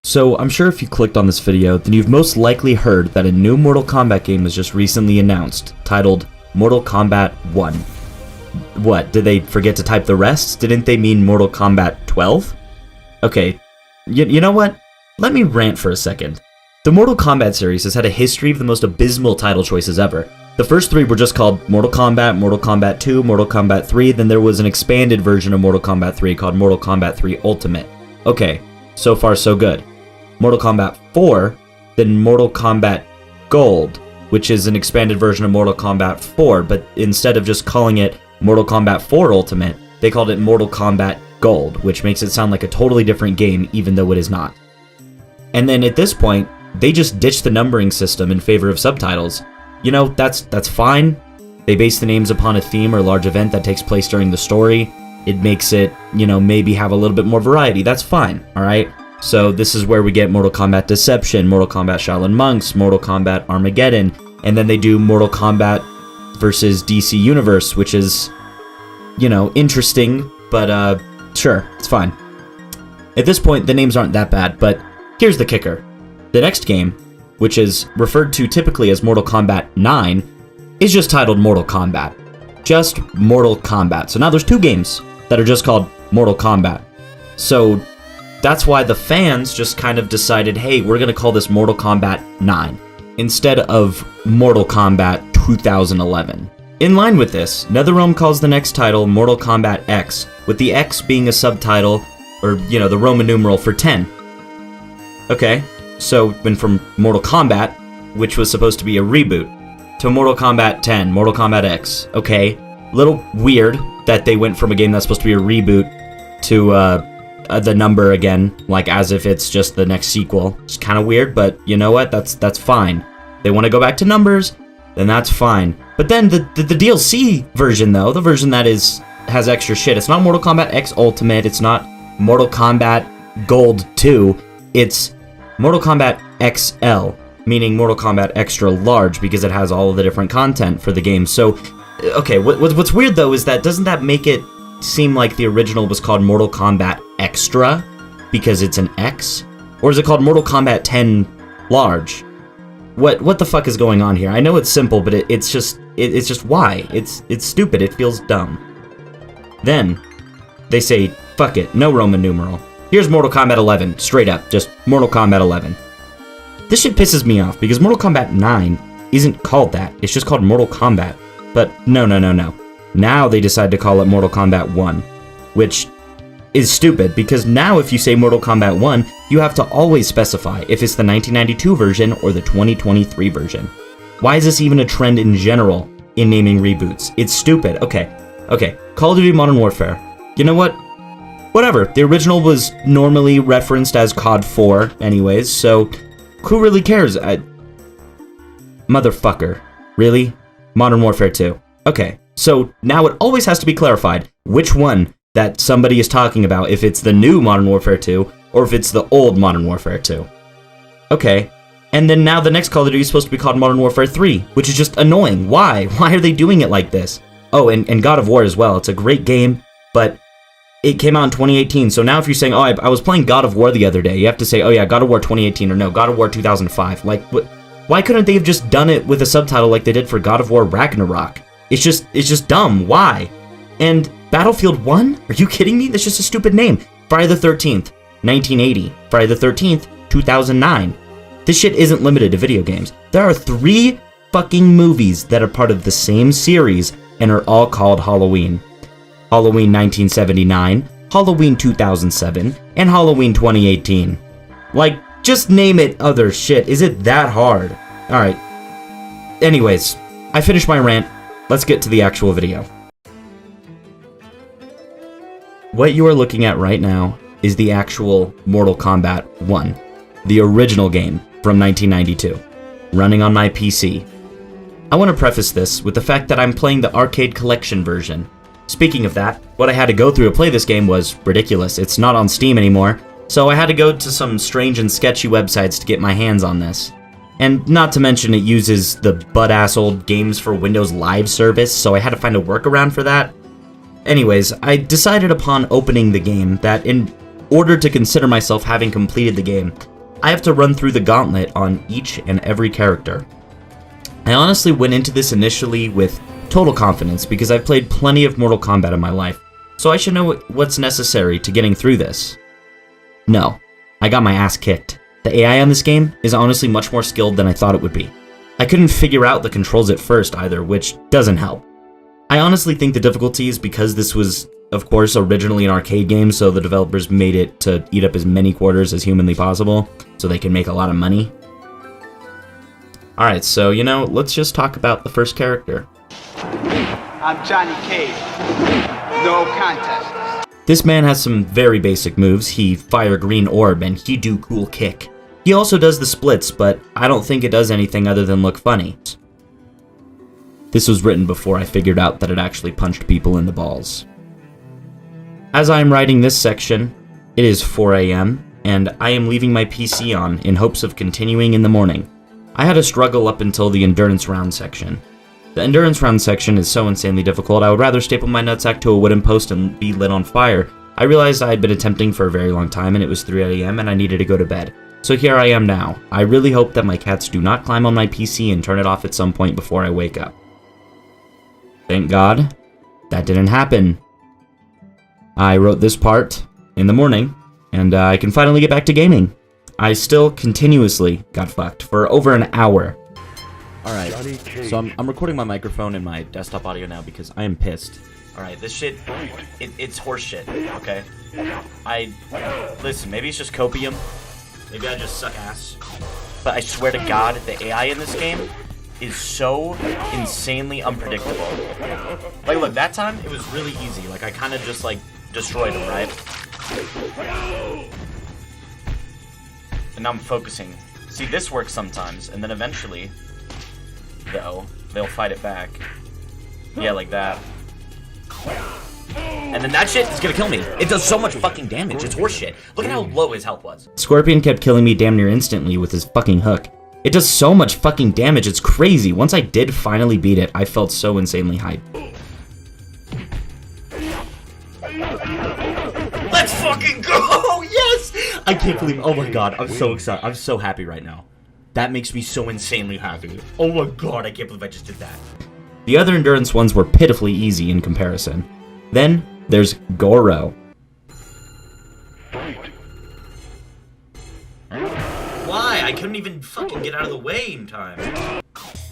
So, I'm sure if you clicked on this video, then you've most likely heard that a new Mortal Kombat game was just recently announced, titled Mortal Kombat 1. What, did they forget to type the rest? Didn't they mean Mortal Kombat 12? Okay, you know what? Let me rant for a second. The Mortal Kombat series has had a history of the most abysmal title choices ever. The first three were just called Mortal Kombat, Mortal Kombat 2, Mortal Kombat 3, then there was an expanded version of Mortal Kombat 3 called Mortal Kombat 3 Ultimate. Okay, so far so good. Mortal Kombat 4, then Mortal Kombat Gold, which is an expanded version of Mortal Kombat 4, but instead of just calling it Mortal Kombat 4 Ultimate, they called it Mortal Kombat Gold, which makes it sound like a totally different game, even though it is not. And then at this point, they just ditched the numbering system in favor of subtitles. You know, that's fine. They base the names upon a theme or large event that takes place during the story. It makes it, you know, maybe have a little bit more variety. That's fine, alright? So this is where we get Mortal Kombat Deception, Mortal Kombat Shaolin Monks, Mortal Kombat Armageddon, and then they do Mortal Kombat versus DC Universe, which is, you know, interesting, but sure, it's fine. At this point, the names aren't that bad, but here's the kicker. The next game, which is referred to typically as Mortal Kombat 9, is just titled Mortal Kombat. Just Mortal Kombat. So now there's two games that are just called Mortal Kombat. So that's why the fans just kind of decided, hey, we're going to call this Mortal Kombat 9 instead of Mortal Kombat 2011. In line with this, NetherRealm calls the next title Mortal Kombat X, with the X being a subtitle, or, you know, the Roman numeral for 10. Okay, so went from Mortal Kombat, which was supposed to be a reboot, to Mortal Kombat 10, Mortal Kombat X. Okay, little weird that they went from a game that's supposed to be a reboot to the number again, like as if it's just the next sequel. It's kind of weird, but you know what? That's fine. They want to go back to numbers, then that's fine. But then the DLC version, though, the version that has extra shit, it's not Mortal Kombat X Ultimate, it's not Mortal Kombat Gold 2, it's Mortal Kombat XL, meaning Mortal Kombat Extra Large, because it has all of the different content for the game. So, okay, what's weird, though, is that doesn't that make it seem like the original was called Mortal Kombat Extra because it's an X? Or is it called Mortal Kombat 10 Large? What the fuck is going on here? I know it's simple, but it's just why? It's stupid. It feels dumb. Then they say, fuck it, no Roman numeral. Here's Mortal Kombat 11, straight up, just Mortal Kombat 11. This shit pisses me off because Mortal Kombat 9 isn't called that. It's just called Mortal Kombat. But no. Now they decide to call it Mortal Kombat 1, which is stupid because now if you say Mortal Kombat 1, you have to always specify if it's the 1992 version or the 2023 version. Why is this even a trend in general in naming reboots? It's stupid. Okay, Call of Duty Modern Warfare. You know what? Whatever. The original was normally referenced as COD 4 anyways, so who really cares? Motherfucker. Really? Modern Warfare 2. Okay, so now it always has to be clarified which one that somebody is talking about, if it's the new Modern Warfare 2 or if it's the old Modern Warfare 2. Okay, and then now the next Call of Duty is supposed to be called Modern Warfare 3, which is just annoying. Why? Why are they doing it like this? Oh, and God of War as well. It's a great game, but it came out in 2018, so now if you're saying, oh, I was playing God of War the other day, you have to say, oh yeah, God of War 2018, or no, God of War 2005. Like, why couldn't they have just done it with a subtitle like they did for God of War Ragnarok? It's just dumb. Why? And Battlefield 1? Are you kidding me? That's just a stupid name. Friday the 13th, 1980. Friday the 13th, 2009. This shit isn't limited to video games. There are 3 fucking movies that are part of the same series and are all called Halloween. Halloween 1979, Halloween 2007, and Halloween 2018. Like, just name it other shit. Is it that hard? Alright. Anyways, I finished my rant. Let's get to the actual video. What you are looking at right now is the actual Mortal Kombat 1, the original game from 1992, running on my PC. I want to preface this with the fact that I'm playing the Arcade Collection version. Speaking of that, what I had to go through to play this game was ridiculous. It's not on Steam anymore, so I had to go to some strange and sketchy websites to get my hands on this. And not to mention it uses the butt-ass old Games for Windows Live service, so I had to find a workaround for that. Anyways, I decided upon opening the game that in order to consider myself having completed the game, I have to run through the gauntlet on each and every character. I honestly went into this initially with total confidence because I've played plenty of Mortal Kombat in my life, so I should know what's necessary to getting through this. No, I got my ass kicked. The AI on this game is honestly much more skilled than I thought it would be. I couldn't figure out the controls at first either, which doesn't help. I honestly think the difficulty is because this was, of course, originally an arcade game, so the developers made it to eat up as many quarters as humanly possible, so they can make a lot of money. Alright, so, let's just talk about the first character. I'm Johnny Cage. No contest. This man has some very basic moves. He fire green orb, and he do cool kick. He also does the splits, but I don't think it does anything other than look funny. This was written before I figured out that it actually punched people in the balls. As I am writing this section, it is 4 AM, and I am leaving my PC on in hopes of continuing in the morning. I had a struggle up until the endurance round section. The endurance round section is so insanely difficult, I would rather staple my nutsack to a wooden post and be lit on fire. I realized I had been attempting for a very long time and it was 3 AM and I needed to go to bed. So here I am now. I really hope that my cats do not climb on my PC and turn it off at some point before I wake up. Thank God, that didn't happen. I wrote this part in the morning, and I can finally get back to gaming. I still continuously got fucked for over an hour. Alright, so I'm recording my microphone and my desktop audio now because I am pissed. Alright, this shit, it's horse shit, okay? Listen, maybe it's just copium. Maybe I just suck ass. But I swear to God, the AI in this game is so insanely unpredictable. Like, look, that time, it was really easy. Like, I kind of just, destroyed him, right? And now I'm focusing. See, this works sometimes, and then eventually, though, they'll fight it back. Yeah, like that. And then that shit is gonna kill me. It does so much fucking damage. It's horseshit. Look at how low his health was. Scorpion kept killing me damn near instantly with his fucking hook. It does so much fucking damage. It's crazy. Once I did finally beat it, I felt so insanely hyped. Let's fucking go! Yes! I can't believe. Oh my God, I'm so excited. I'm so happy right now. That makes me so insanely happy. Oh my God, I can't believe I just did that. The other endurance ones were pitifully easy in comparison. Then there's Goro. Why? I couldn't even fucking get out of the way in time.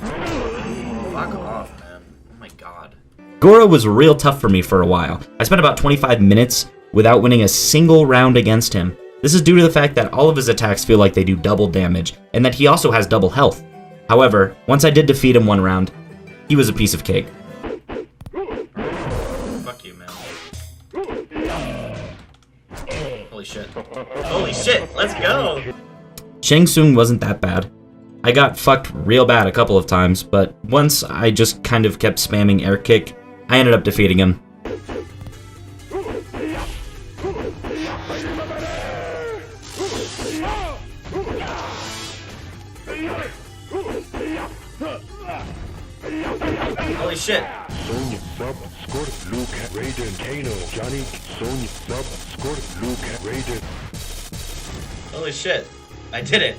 Fuck off, man. Oh my God. Goro was real tough for me for a while. I spent about 25 minutes without winning a single round against him. This is due to the fact that all of his attacks feel like they do double damage, and that he also has double health. However, once I did defeat him one round, he was a piece of cake. Fuck you, man. Holy shit. Holy shit, let's go! Shang Tsung wasn't that bad. I got fucked real bad a couple of times, but once I just kind of kept spamming air kick, I ended up defeating him. Holy shit. Sonya sub scored Luke Raiden Kano Johnny Sonya sub scored Luke Raiden. Holy shit. I did it.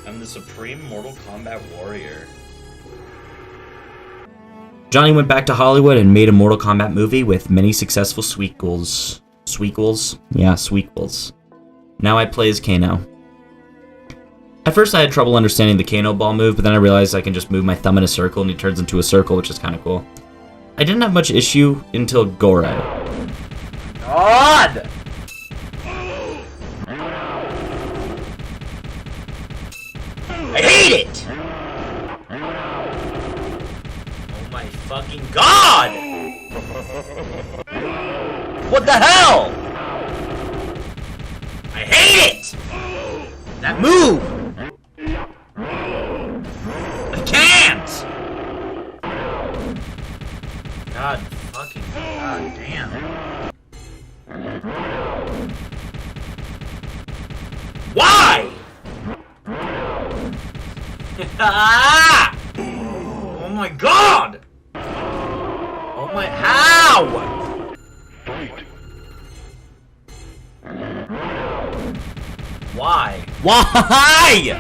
I'm the supreme Mortal Kombat warrior. Johnny went back to Hollywood and made a Mortal Kombat movie with many successful sequels. Sequels? Yeah, sequels. Now I play as Kano. At first I had trouble understanding the Kano ball move, but then I realized I can just move my thumb in a circle and he turns into a circle, which is kind of cool. I didn't have much issue until Goro. God! I hate it! Oh my fucking God! What the hell? I hate it! That move! I can't! God fucking God damn. Why? Oh my God! How? Fight! Why? Why?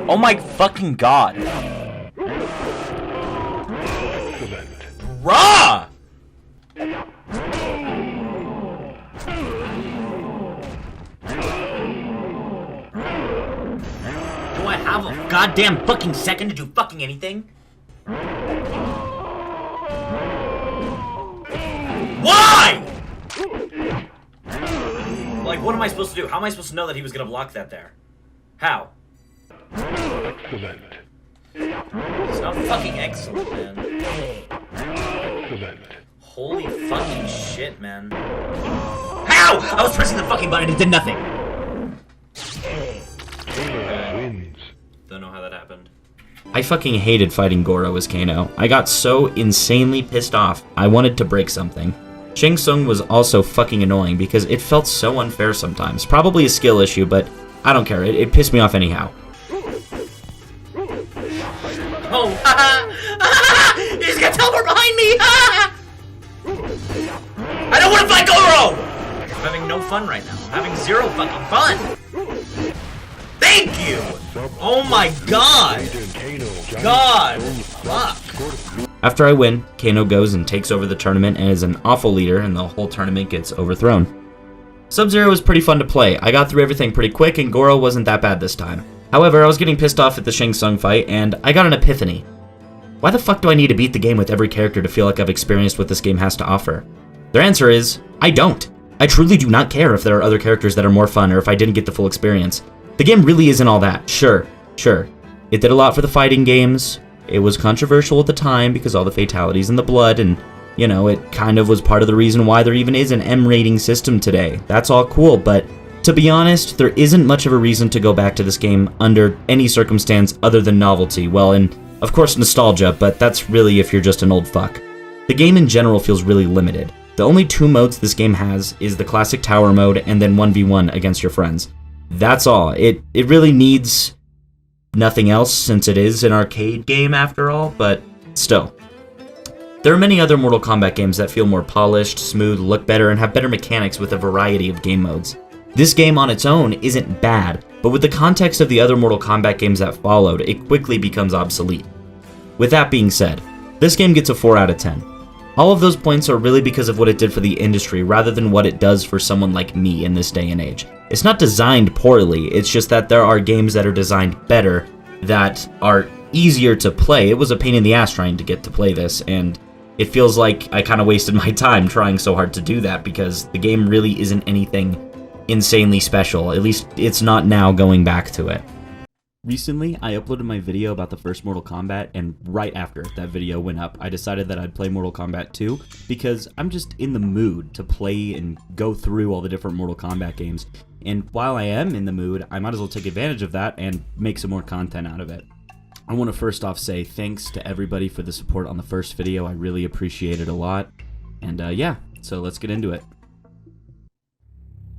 Oh my fucking god. Excellent! Bruh! Do I have a goddamn fucking second to do fucking anything? Why? Like, what am I supposed to do? How am I supposed to know that he was gonna block that there? How? Excellent! It's not fucking excellent, man. Excellent! Holy fucking shit, man. How? I was pressing the fucking button and it did nothing. Kano wins. Don't know how that happened. I fucking hated fighting Goro as Kano. I got so insanely pissed off, I wanted to break something. Shang Tsung was also fucking annoying because it felt so unfair sometimes. Probably a skill issue, but I don't care. It pissed me off anyhow. Oh, he's gonna teleport behind me! I don't want to fight Goro! I'm having no fun right now. I'm having zero fucking fun. Thank you! Oh my god! God! Fuck! After I win, Kano goes and takes over the tournament and is an awful leader, and the whole tournament gets overthrown. Sub-Zero was pretty fun to play. I got through everything pretty quick, and Goro wasn't that bad this time. However, I was getting pissed off at the Shang Tsung fight, and I got an epiphany. Why the fuck do I need to beat the game with every character to feel like I've experienced what this game has to offer? Their answer is, I don't. I truly do not care if there are other characters that are more fun or if I didn't get the full experience. The game really isn't all that. Sure. It did a lot for the fighting games. It was controversial at the time because all the fatalities and the blood, and, you know, it kind of was part of the reason why there even is an M rating system today. That's all cool, but to be honest, there isn't much of a reason to go back to this game under any circumstance other than novelty. Well, and of course nostalgia, but that's really if you're just an old fuck. The game in general feels really limited. The only two modes this game has is the classic tower mode and then 1v1 against your friends. That's all. It really needs nothing else since it is an arcade game after all, but still. There are many other Mortal Kombat games that feel more polished, smooth, look better, and have better mechanics with a variety of game modes. This game on its own isn't bad, but with the context of the other Mortal Kombat games that followed, it quickly becomes obsolete. With that being said, this game gets a 4 out of 10. All of those points are really because of what it did for the industry rather than what it does for someone like me in this day and age. It's not designed poorly, it's just that there are games that are designed better, that are easier to play. It was a pain in the ass trying to get to play this, and it feels like I kind of wasted my time trying so hard to do that because the game really isn't anything insanely special. At least it's not now going back to it. Recently, I uploaded my video about the first Mortal Kombat, and right after that video went up, I decided that I'd play Mortal Kombat 2 because I'm just in the mood to play and go through all the different Mortal Kombat games. And while I am in the mood, I might as well take advantage of that and make some more content out of it. I want to first off say thanks to everybody for the support on the first video. I really appreciate it a lot. And yeah, so let's get into it.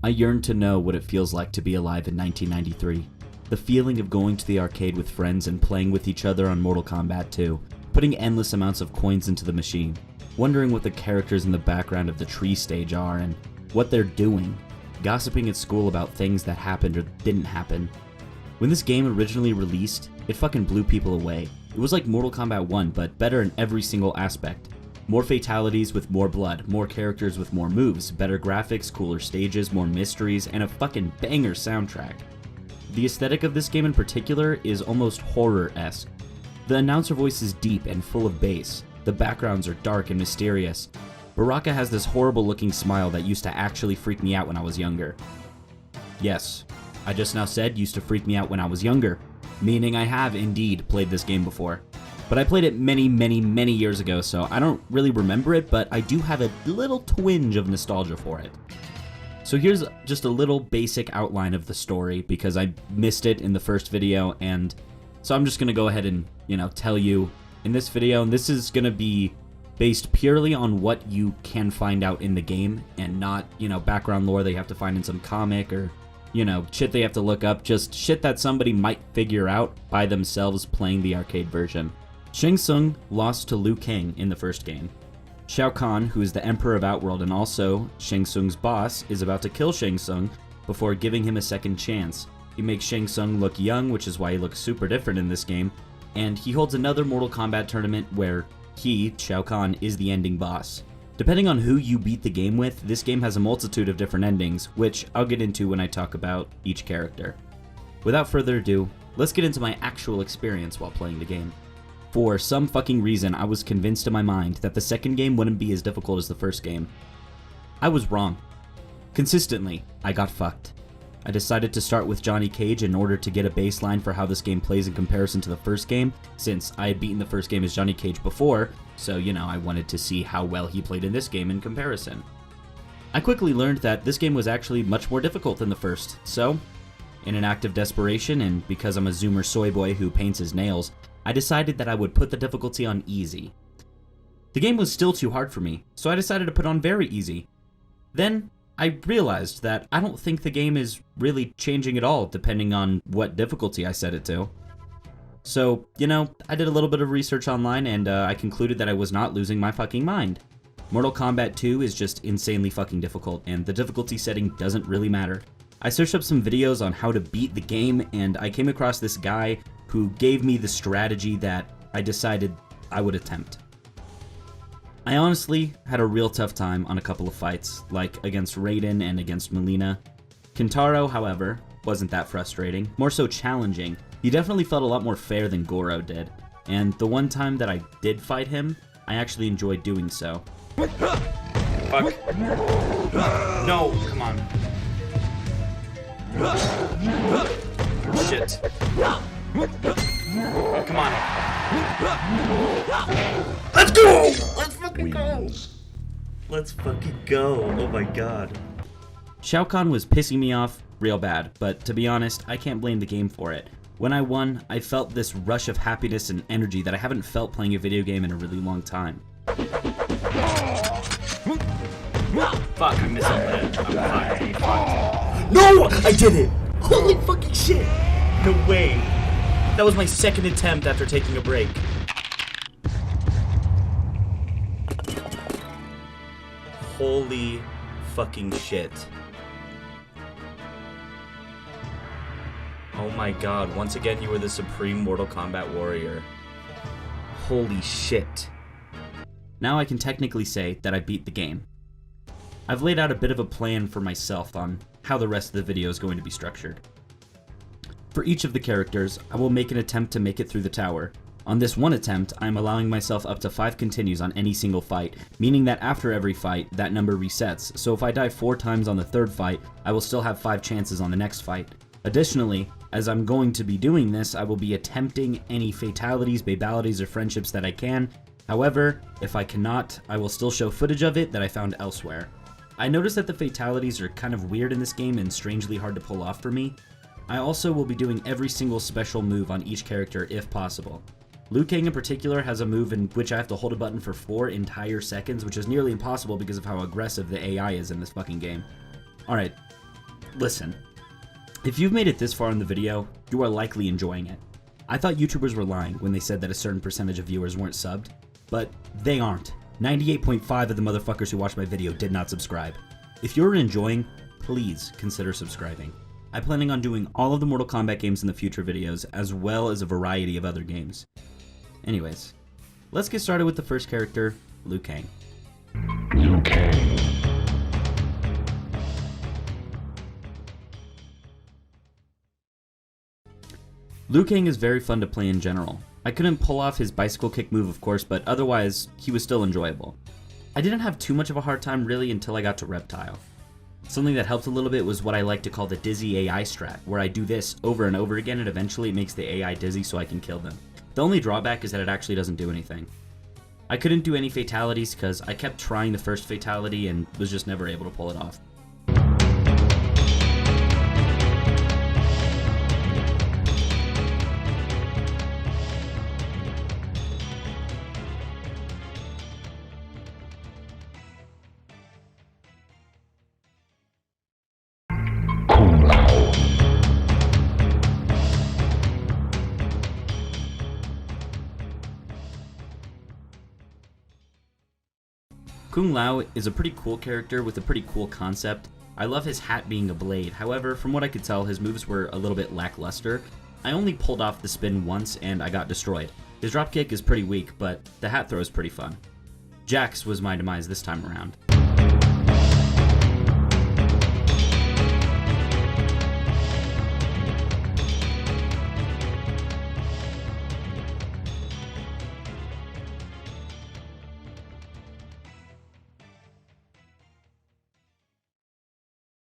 I yearn to know what it feels like to be alive in 1993. The feeling of going to the arcade with friends and playing with each other on Mortal Kombat 2, putting endless amounts of coins into the machine, wondering what the characters in the background of the tree stage are and what they're doing, gossiping at school about things that happened or didn't happen. When this game originally released, it fucking blew people away. It was like Mortal Kombat 1, but better in every single aspect. More fatalities with more blood, more characters with more moves, better graphics, cooler stages, more mysteries, and a fucking banger soundtrack. The aesthetic of this game in particular is almost horror-esque. The announcer voice is deep and full of bass. The backgrounds are dark and mysterious. Baraka has this horrible-looking smile that used to actually freak me out when I was younger. Yes, I just now said used to freak me out when I was younger, meaning I have indeed played this game before. But I played it many years ago, so I don't really remember it, but I do have a little twinge of nostalgia for it. So here's just a little basic outline of the story, because I missed it in the first video, and so I'm just going to go ahead and, tell you in this video, and this is going to be based purely on what you can find out in the game, and not, background lore that you have to find in some comic, or, shit they have to look up, just shit that somebody might figure out by themselves playing the arcade version. Shang Tsung lost to Liu Kang in the first game. Shao Kahn, who is the Emperor of Outworld and also Shang Tsung's boss, is about to kill Shang Tsung before giving him a second chance. He makes Shang Tsung look young, which is why he looks super different in this game, and he holds another Mortal Kombat tournament where he, Shao Kahn, is the ending boss. Depending on who you beat the game with, this game has a multitude of different endings, which I'll get into when I talk about each character. Without further ado, let's get into my actual experience while playing the game. For some fucking reason, I was convinced in my mind that the second game wouldn't be as difficult as the first game. I was wrong. Consistently, I got fucked. I decided to start with Johnny Cage in order to get a baseline for how this game plays in comparison to the first game, since I had beaten the first game as Johnny Cage before, so I wanted to see how well he played in this game in comparison. I quickly learned that this game was actually much more difficult than the first, so, in an act of desperation, and because I'm a Zoomer soy boy who paints his nails, I decided that I would put the difficulty on easy. The game was still too hard for me, so I decided to put on very easy. Then, I realized that I don't think the game is really changing at all depending on what difficulty I set it to. So, I did a little bit of research online and I concluded that I was not losing my fucking mind. Mortal Kombat 2 is just insanely fucking difficult and the difficulty setting doesn't really matter. I searched up some videos on how to beat the game and I came across this guy who gave me the strategy that I decided I would attempt. I honestly had a real tough time on a couple of fights, like against Raiden and against Melina. Kintaro, however, wasn't that frustrating, more so challenging. He definitely felt a lot more fair than Goro did, and the one time that I did fight him, I actually enjoyed doing so. Fuck. No, come on. Shit. Come on. Let's go! Let's fucking go! Let's fucking go. Oh my god. Shao Kahn was pissing me off real bad, but to be honest, I can't blame the game for it. When I won, I felt this rush of happiness and energy that I haven't felt playing a video game in a really long time. Fuck, I missed that. I'm fine. No! I did it! Holy fucking shit! No way. That was my second attempt after taking a break. Holy fucking shit. Oh my god, once again you were the supreme Mortal Kombat warrior. Holy shit. Now I can technically say that I beat the game. I've laid out a bit of a plan for myself on how the rest of the video is going to be structured. For each of the characters, I will make an attempt to make it through the tower. On this one attempt, I am allowing myself up to 5 continues on any single fight, meaning that after every fight, that number resets, so if I die 4 times on the third fight, I will still have 5 chances on the next fight. Additionally, as I'm going to be doing this, I will be attempting any fatalities, babalities, or friendships that I can. However, if I cannot, I will still show footage of it that I found elsewhere. I noticed that the fatalities are kind of weird in this game and strangely hard to pull off for me. I also will be doing every single special move on each character if possible. Liu Kang in particular has a move in which I have to hold a button for 4 entire seconds, which is nearly impossible because of how aggressive the AI is in this fucking game. Alright, listen. If you've made it this far in the video, you are likely enjoying it. I thought YouTubers were lying when they said that a certain percentage of viewers weren't subbed, but they aren't. 98.5 of the motherfuckers who watched my video did not subscribe. If you're enjoying, please consider subscribing. I'm planning on doing all of the Mortal Kombat games in the future videos, as well as a variety of other games. Anyways, let's get started with the first character, Liu Kang. Liu Kang. Liu Kang is very fun to play in general. I couldn't pull off his bicycle kick move of course, but otherwise, he was still enjoyable. I didn't have too much of a hard time really until I got to Reptile. Something that helped a little bit was what I like to call the dizzy AI strat, where I do this over and over again and eventually it makes the AI dizzy so I can kill them. The only drawback is that it actually doesn't do anything. I couldn't do any fatalities because I kept trying the first fatality and was just never able to pull it off. Kung Lao is a pretty cool character with a pretty cool concept. I love his hat being a blade, however, from what I could tell, his moves were a little bit lackluster. I only pulled off the spin once and I got destroyed. His dropkick is pretty weak, but the hat throw is pretty fun. Jax was my demise this time around.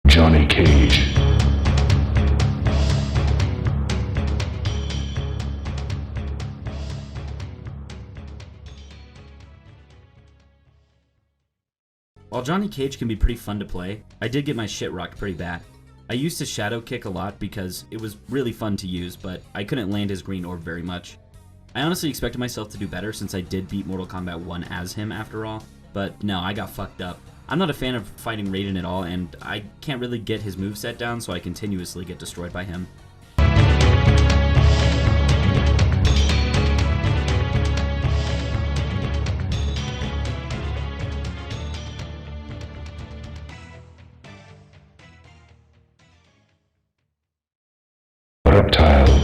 Johnny Cage. While Johnny Cage can be pretty fun to play, I did get my shit rocked pretty bad. I used his shadow kick a lot because it was really fun to use, but I couldn't land his green orb very much. I honestly expected myself to do better since I did beat Mortal Kombat 1 as him after all, but no, I got fucked up. I'm not a fan of fighting Raiden at all, and I can't really get his moveset down, so I continuously get destroyed by him. Reptile.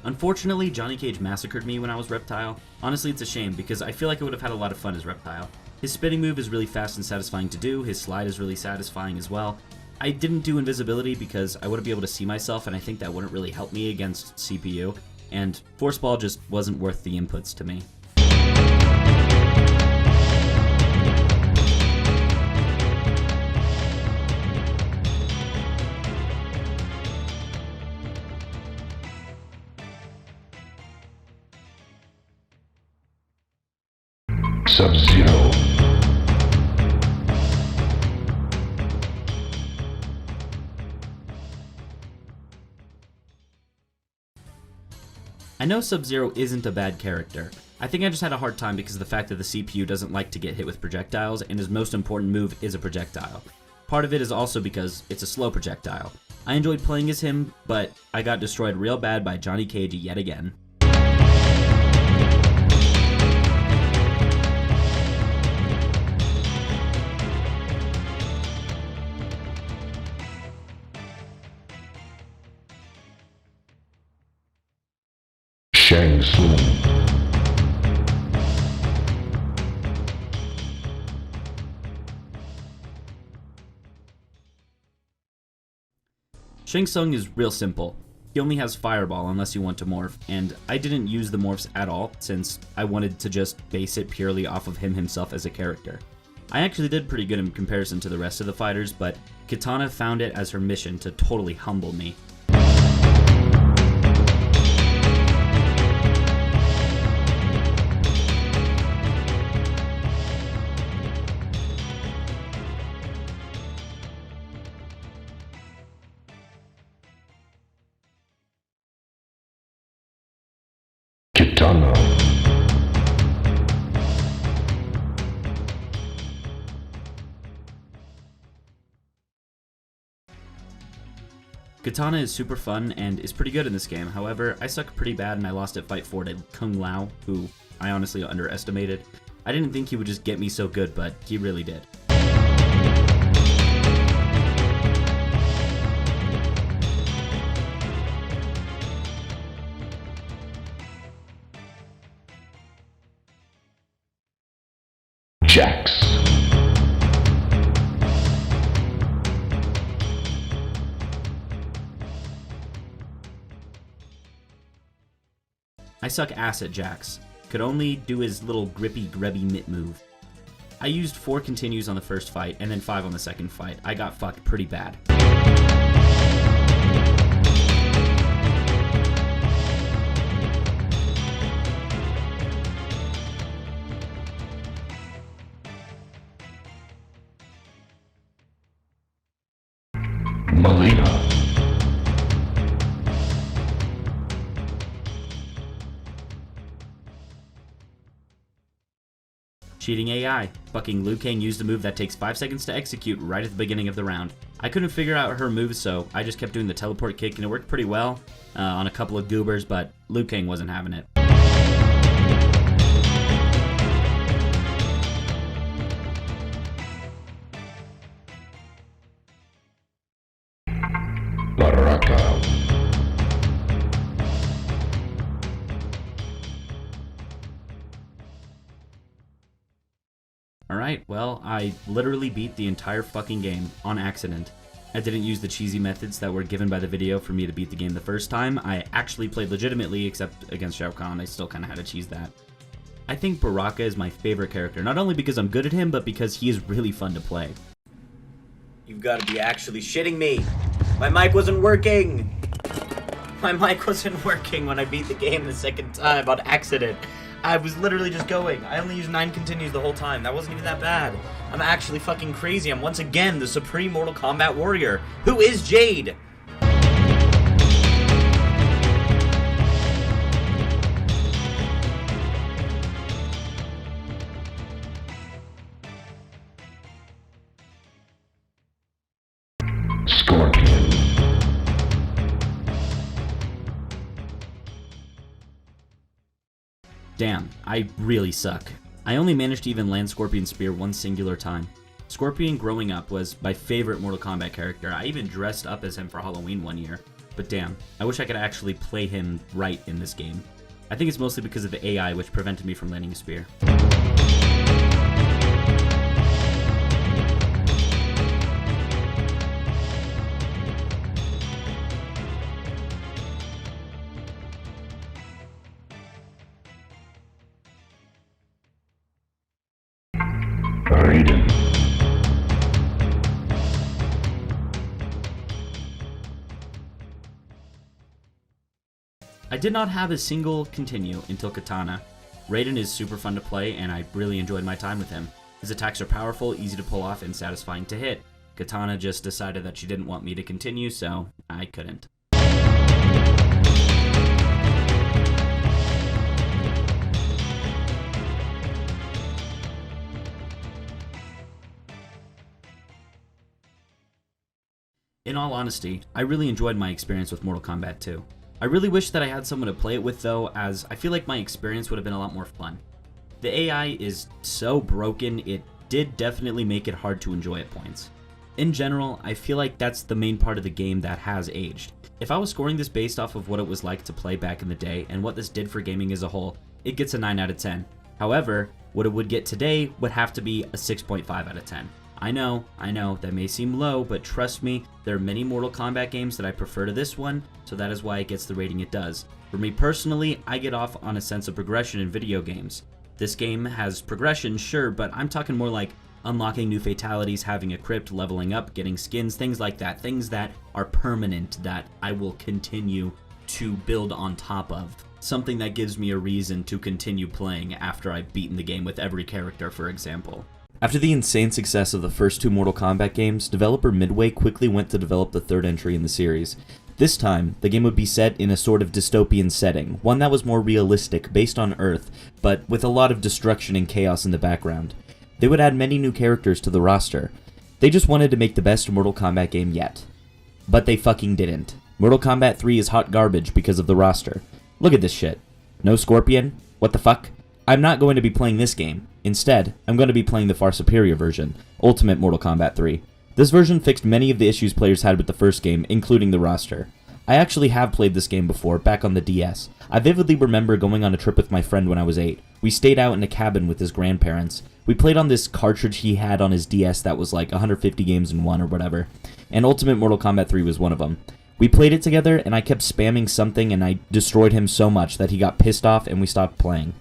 Unfortunately, Johnny Cage massacred me when I was Reptile. Honestly, it's a shame because I feel like I would have had a lot of fun as Reptile. His spinning move is really fast and satisfying to do, his slide is really satisfying as well. I didn't do invisibility because I wouldn't be able to see myself and I think that wouldn't really help me against CPU, and Force Ball just wasn't worth the inputs to me. Sub-Zero. I know Sub-Zero isn't a bad character. I think I just had a hard time because of the fact that the CPU doesn't like to get hit with projectiles and his most important move is a projectile. Part of it is also because it's a slow projectile. I enjoyed playing as him, but I got destroyed real bad by Johnny Cage yet again. Shang Tsung. Shang Tsung is real simple. He only has Fireball unless you want to morph, and I didn't use the morphs at all since I wanted to just base it purely off of him himself as a character. I actually did pretty good in comparison to the rest of the fighters, but Kitana found it as her mission to totally humble me. Kitana. Kitana is super fun and is pretty good in this game, however, I suck pretty bad and I lost at Fight 4 to Kung Lao, who I honestly underestimated. I didn't think he would just get me so good, but he really did. Jax. I suck ass at Jax. Could only do his little grippy grubby mitt move. I used 4 continues on the first fight and then 5 on the second fight. I got fucked pretty bad. Melina. Cheating AI. Fucking Liu Kang used a move that takes 5 seconds to execute right at the beginning of the round. I couldn't figure out her moves, so I just kept doing the teleport kick, and it worked pretty well on a couple of goobers, but Liu Kang wasn't having it. Baraka. Alright, well, I literally beat the entire fucking game on accident. I didn't use the cheesy methods that were given by the video for me to beat the game the first time. I actually played legitimately, except against Shao Kahn. I still kind of had to cheese that. I think Baraka is my favorite character, not only because I'm good at him, but because he is really fun to play. You've got to be actually shitting me! My mic wasn't working! My mic wasn't working when I beat the game the second time on accident. I was literally just going. I only used 9 continues the whole time. That wasn't even that bad. I'm actually fucking crazy. I'm once again the supreme Mortal Kombat warrior. Who is Jade? Scorpion. Damn, I really suck. I only managed to even land Scorpion's spear one singular time. Scorpion growing up was my favorite Mortal Kombat character. I even dressed up as him for Halloween one year. But damn, I wish I could actually play him right in this game. I think it's mostly because of the AI which prevented me from landing a spear. Raiden. I did not have a single continue until Katana. Raiden is super fun to play, and I really enjoyed my time with him. His attacks are powerful, easy to pull off, and satisfying to hit. Katana just decided that she didn't want me to continue, so I couldn't. In all honesty, I really enjoyed my experience with Mortal Kombat 2. I really wish that I had someone to play it with though, as I feel like my experience would have been a lot more fun. The AI is so broken, it did definitely make it hard to enjoy at points. In general, I feel like that's the main part of the game that has aged. If I was scoring this based off of what it was like to play back in the day and what this did for gaming as a whole, it gets a 9 out of 10. However, what it would get today would have to be a 6.5 out of 10. I know, that may seem low, but trust me, there are many Mortal Kombat games that I prefer to this one, so that is why it gets the rating it does. For me personally, I get off on a sense of progression in video games. This game has progression, sure, but I'm talking more like unlocking new fatalities, having a crypt, leveling up, getting skins, things like that. Things that are permanent, that I will continue to build on top of. Something that gives me a reason to continue playing after I've beaten the game with every character, for example. After the insane success of the first 2 Mortal Kombat games, developer Midway quickly went to develop the third entry in the series. This time, the game would be set in a sort of dystopian setting, one that was more realistic, based on Earth, but with a lot of destruction and chaos in the background. They would add many new characters to the roster. They just wanted to make the best Mortal Kombat game yet. But they fucking didn't. Mortal Kombat 3 is hot garbage because of the roster. Look at this shit. No Scorpion? What the fuck? I'm not going to be playing this game. Instead, I'm going to be playing the far superior version, Ultimate Mortal Kombat 3. This version fixed many of the issues players had with the first game, including the roster. I actually have played this game before, back on the DS. I vividly remember going on a trip with my friend when I was 8. We stayed out in a cabin with his grandparents. We played on this cartridge he had on his DS that was like 150 games in one or whatever, and Ultimate Mortal Kombat 3 was one of them. We played it together, and I kept spamming something, and I destroyed him so much that he got pissed off and we stopped playing.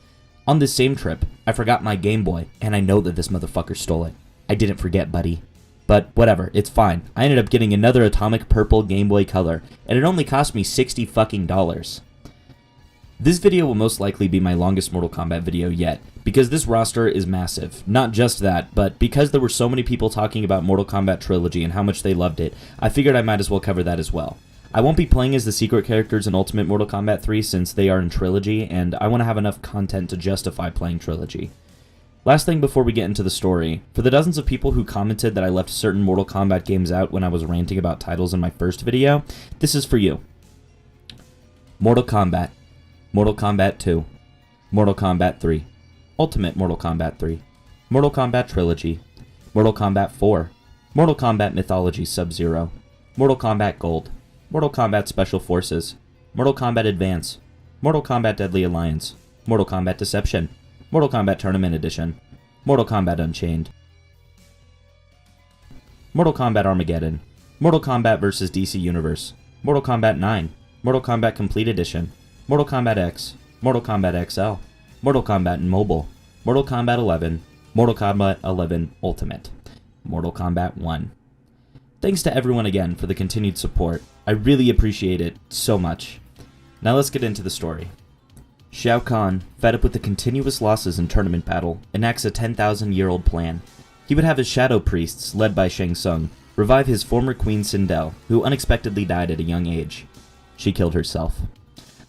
On this same trip, I forgot my Game Boy, and I know that this motherfucker stole it. I didn't forget, buddy. But whatever, it's fine. I ended up getting another atomic purple Game Boy Color, and it only cost me $60 fucking dollars. This video will most likely be my longest Mortal Kombat video yet, because this roster is massive. Not just that, but because there were so many people talking about Mortal Kombat Trilogy and how much they loved it, I figured I might as well cover that as well. I won't be playing as the secret characters in Ultimate Mortal Kombat 3 since they are in Trilogy, and I want to have enough content to justify playing Trilogy. Last thing before we get into the story, for the dozens of people who commented that I left certain Mortal Kombat games out when I was ranting about titles in my first video, this is for you. Mortal Kombat, Mortal Kombat 2, Mortal Kombat 3, Ultimate Mortal Kombat 3, Mortal Kombat Trilogy, Mortal Kombat 4, Mortal Kombat Mythology Sub-Zero, Mortal Kombat Gold, Mortal Kombat Special Forces, Mortal Kombat Advance, Mortal Kombat Deadly Alliance, Mortal Kombat Deception, Mortal Kombat Tournament Edition, Mortal Kombat Unchained, Mortal Kombat Armageddon, Mortal Kombat vs. DC Universe, Mortal Kombat 9, Mortal Kombat Complete Edition, Mortal Kombat X, Mortal Kombat XL, Mortal Kombat Mobile, Mortal Kombat 11, Mortal Kombat 11 Ultimate, Mortal Kombat 1. Thanks to everyone again for the continued support. I really appreciate it so much. Now let's get into the story. Shao Kahn, fed up with the continuous losses in tournament battle, enacts a 10,000-year-old plan. He would have his shadow priests, led by Shang Tsung, revive his former queen Sindel, who unexpectedly died at a young age. She killed herself.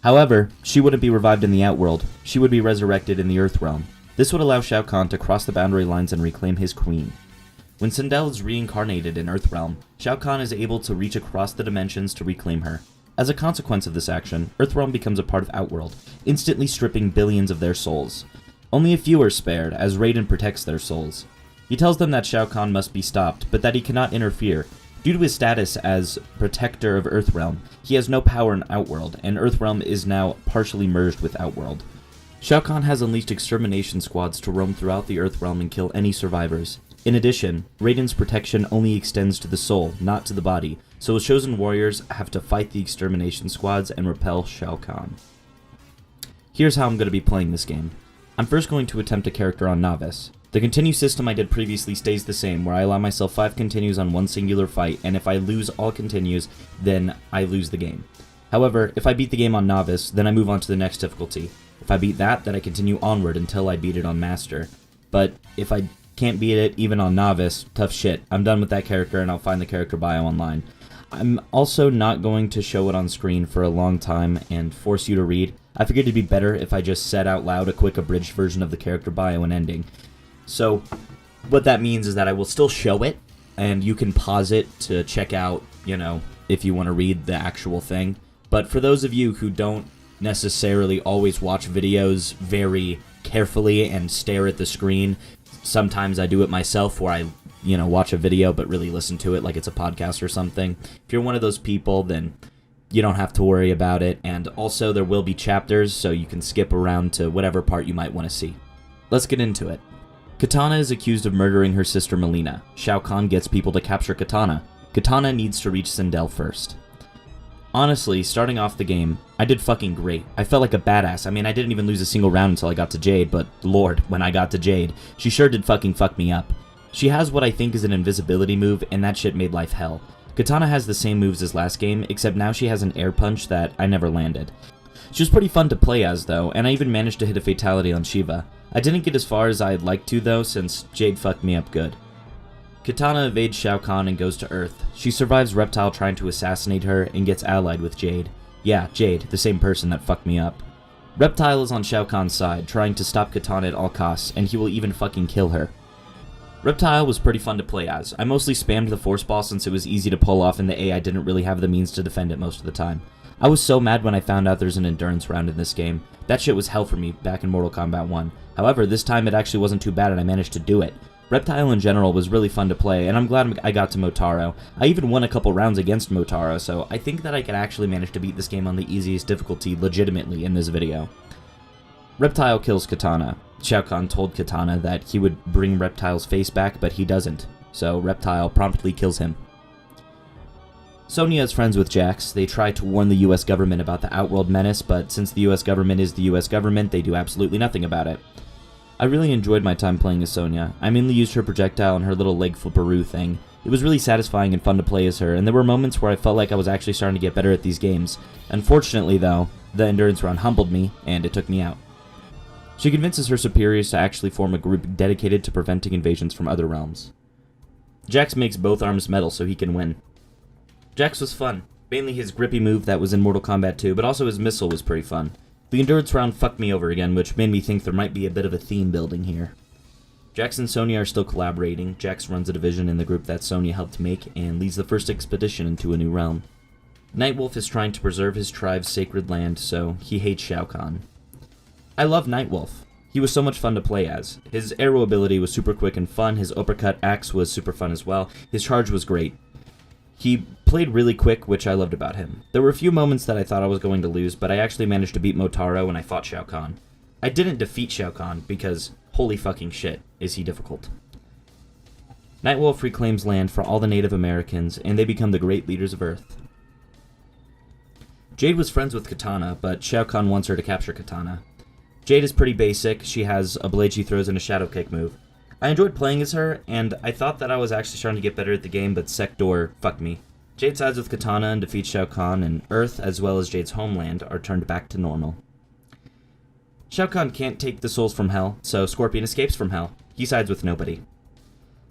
However, she wouldn't be revived in the Outworld, she would be resurrected in the Earthrealm. This would allow Shao Kahn to cross the boundary lines and reclaim his queen. When Sindel is reincarnated in Earthrealm, Shao Kahn is able to reach across the dimensions to reclaim her. As a consequence of this action, Earthrealm becomes a part of Outworld, instantly stripping billions of their souls. Only a few are spared, as Raiden protects their souls. He tells them that Shao Kahn must be stopped, but that he cannot interfere. Due to his status as protector of Earthrealm, he has no power in Outworld, and Earthrealm is now partially merged with Outworld. Shao Kahn has unleashed extermination squads to roam throughout the Earthrealm and kill any survivors. In addition, Raiden's protection only extends to the soul, not to the body, so his chosen warriors have to fight the extermination squads and repel Shao Kahn. Here's how I'm going to be playing this game. I'm first going to attempt a character on Novice. The continue system I did previously stays the same, where I allow myself 5 continues on one singular fight, and if I lose all continues, then I lose the game. However, if I beat the game on Novice, then I move on to the next difficulty. If I beat that, then I continue onward until I beat it on Master. But if I can't beat it even on Novice, tough shit. I'm done with that character and I'll find the character bio online. I'm also not going to show it on screen for a long time and force you to read. I figured it'd be better if I just said out loud a quick abridged version of the character bio and ending. So what that means is that I will still show it and you can pause it to check out, if you want to read the actual thing. But for those of you who don't necessarily always watch videos very carefully and stare at the screen, sometimes I do it myself where I, watch a video but really listen to it like it's a podcast or something. If you're one of those people, then you don't have to worry about it. And also there will be chapters, so you can skip around to whatever part you might want to see. Let's get into it. Kitana is accused of murdering her sister Melina. Shao Kahn gets people to capture Kitana. Kitana needs to reach Sindel first. Honestly, starting off the game, I did fucking great. I felt like a badass. I mean, I didn't even lose a single round until I got to Jade, but lord, when I got to Jade, she sure did fucking fuck me up. She has what I think is an invisibility move, and that shit made life hell. Kitana has the same moves as last game, except now she has an air punch that I never landed. She was pretty fun to play as, though, and I even managed to hit a fatality on Shiva. I didn't get as far as I'd like to, though, since Jade fucked me up good. Kitana evades Shao Kahn and goes to Earth. She survives Reptile trying to assassinate her and gets allied with Jade. Yeah, Jade, the same person that fucked me up. Reptile is on Shao Kahn's side, trying to stop Kitana at all costs, and he will even fucking kill her. Reptile was pretty fun to play as. I mostly spammed the Force Ball since it was easy to pull off and the AI didn't really have the means to defend it most of the time. I was so mad when I found out there's an endurance round in this game. That shit was hell for me back in Mortal Kombat 1. However, this time it actually wasn't too bad and I managed to do it. Reptile in general was really fun to play, and I'm glad I got to Motaro. I even won a couple rounds against Motaro, so I think that I could actually manage to beat this game on the easiest difficulty legitimately in this video. Reptile kills Kitana. Shao Kahn told Kitana that he would bring Reptile's face back, but he doesn't, so Reptile promptly kills him. Sonya is friends with Jax. They try to warn the US government about the Outworld menace, but since the US government is the US government, they do absolutely nothing about it. I really enjoyed my time playing as Sonya. I mainly used her projectile and her little leg flipperoo thing. It was really satisfying and fun to play as her, and there were moments where I felt like I was actually starting to get better at these games. Unfortunately, though, the endurance round humbled me, and it took me out. She convinces her superiors to actually form a group dedicated to preventing invasions from other realms. Jax makes both arms metal so he can win. Jax was fun. Mainly his grippy move that was in Mortal Kombat 2, but also his missile was pretty fun. The endurance round fucked me over again, which made me think there might be a bit of a theme building here. Jax and Sonya are still collaborating. Jax runs a division in the group that Sonya helped make and leads the first expedition into a new realm. Nightwolf is trying to preserve his tribe's sacred land, so he hates Shao Kahn. I love Nightwolf. He was so much fun to play as. His arrow ability was super quick and fun, his uppercut axe was super fun as well, his charge was great. He played really quick, which I loved about him. There were a few moments that I thought I was going to lose, but I actually managed to beat Motaro when I fought Shao Kahn. I didn't defeat Shao Kahn because, holy fucking shit, is he difficult. Nightwolf reclaims land for all the Native Americans, and they become the great leaders of Earth. Jade was friends with Katana, but Shao Kahn wants her to capture Katana. Jade is pretty basic. She has a blade she throws and a shadow kick move. I enjoyed playing as her, and I thought that I was actually starting to get better at the game, but Sector fucked me. Jade sides with Katana and defeats Shao Kahn, and Earth, as well as Jade's homeland, are turned back to normal. Shao Kahn can't take the souls from Hell, so Scorpion escapes from Hell. He sides with nobody.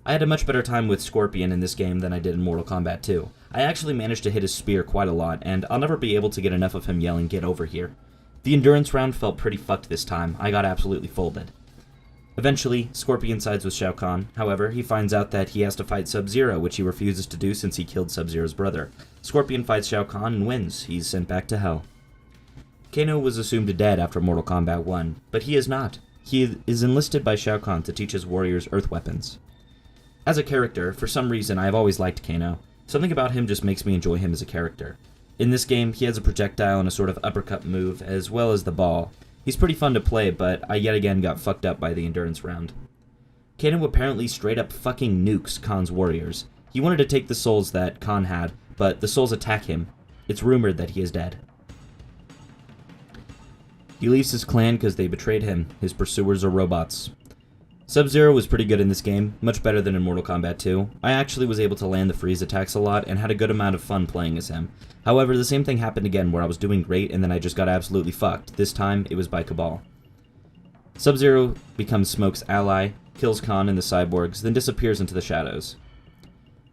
I had a much better time with Scorpion in this game than I did in Mortal Kombat 2. I actually managed to hit his spear quite a lot, and I'll never be able to get enough of him yelling, "Get over here." The endurance round felt pretty fucked this time. I got absolutely folded. Eventually, Scorpion sides with Shao Kahn. However, he finds out that he has to fight Sub-Zero, which he refuses to do since he killed Sub-Zero's brother. Scorpion fights Shao Kahn and wins. He's sent back to Hell. Kano was assumed dead after Mortal Kombat 1, but he is not. He is enlisted by Shao Kahn to teach his warriors earth weapons. As a character, for some reason I have always liked Kano. Something about him just makes me enjoy him as a character. In this game, he has a projectile and a sort of uppercut move, as well as the ball. He's pretty fun to play, but I yet again got fucked up by the endurance round. Kano apparently straight up fucking nukes Khan's warriors. He wanted to take the souls that Khan had, but the souls attack him. It's rumored that he is dead. He leaves his clan because they betrayed him. His pursuers are robots. Sub-Zero was pretty good in this game, much better than in Mortal Kombat 2. I actually was able to land the freeze attacks a lot and had a good amount of fun playing as him. However, the same thing happened again where I was doing great and then I just got absolutely fucked. This time, it was by Cabal. Sub-Zero becomes Smoke's ally, kills Khan and the cyborgs, then disappears into the shadows.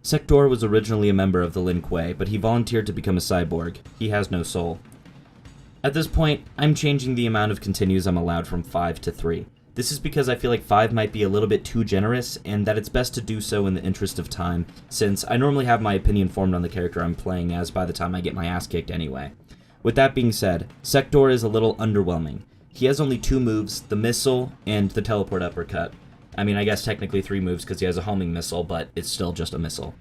Sector was originally a member of the Lin Kuei, but he volunteered to become a cyborg. He has no soul. At this point, I'm changing the amount of continues I'm allowed from 5 to 3. This is because I feel like 5 might be a little bit too generous, and that it's best to do so in the interest of time, since I normally have my opinion formed on the character I'm playing as by the time I get my ass kicked anyway. With that being said, Sector is a little underwhelming. He has only 2 moves, the missile and the teleport uppercut. I mean, I guess technically 3 moves because he has a homing missile, but it's still just a missile.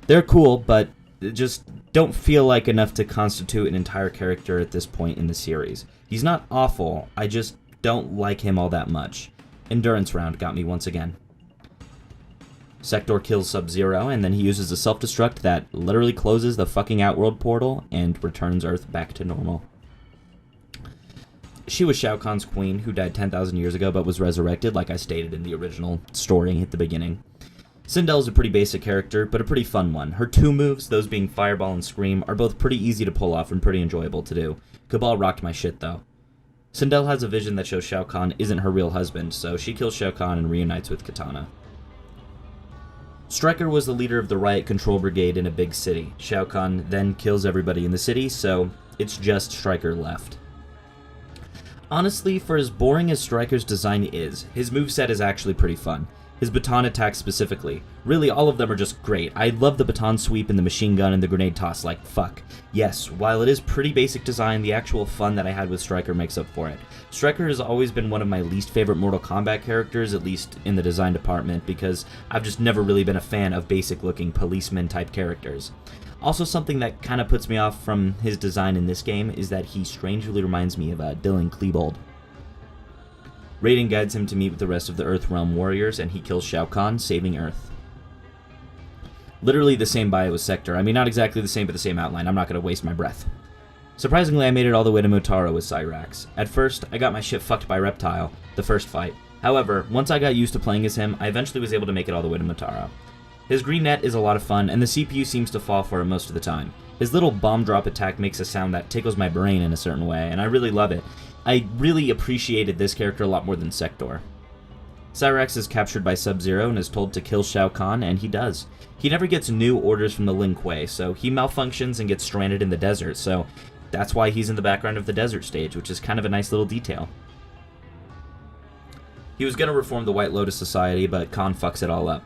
They're cool, but just don't feel like enough to constitute an entire character at this point in the series. He's not awful, I just don't like him all that much. Endurance round got me once again. Sector kills Sub-Zero, and then he uses a self-destruct that literally closes the fucking Outworld portal and returns Earth back to normal. She was Shao Kahn's queen, who died 10,000 years ago but was resurrected, like I stated in the original story at the beginning. Sindel is a pretty basic character, but a pretty fun one. Her 2 moves, those being Fireball and Scream, are both pretty easy to pull off and pretty enjoyable to do. Cabal rocked my shit, though. Sindel has a vision that shows Shao Kahn isn't her real husband, so she kills Shao Kahn and reunites with Katana. Stryker was the leader of the Riot Control Brigade in a big city. Shao Kahn then kills everybody in the city, so it's just Stryker left. Honestly, for as boring as Stryker's design is, his moveset is actually pretty fun. His baton attacks specifically. Really, all of them are just great. I love the baton sweep and the machine gun and the grenade toss like fuck. Yes, while it is pretty basic design, the actual fun that I had with Stryker makes up for it. Stryker has always been one of my least favorite Mortal Kombat characters, at least in the design department, because I've just never really been a fan of basic looking policeman type characters. Also, something that kind of puts me off from his design in this game is that he strangely reminds me of Dylan Klebold. Raiden guides him to meet with the rest of the Earthrealm warriors, and he kills Shao Kahn, saving Earth. Literally the same bio as Sector. I mean, not exactly the same, but the same outline. I'm not going to waste my breath. Surprisingly, I made it all the way to Motaro with Cyrax. At first, I got my shit fucked by Reptile, the first fight. However, once I got used to playing as him, I eventually was able to make it all the way to Motaro. His green net is a lot of fun, and the CPU seems to fall for it most of the time. His little bomb drop attack makes a sound that tickles my brain in a certain way, and I really love it. I really appreciated this character a lot more than Sector. Cyrax is captured by Sub-Zero and is told to kill Shao Kahn, and he does. He never gets new orders from the Lin Kuei, so he malfunctions and gets stranded in the desert, so that's why he's in the background of the desert stage, which is kind of a nice little detail. He was gonna reform the White Lotus Society, but Khan fucks it all up.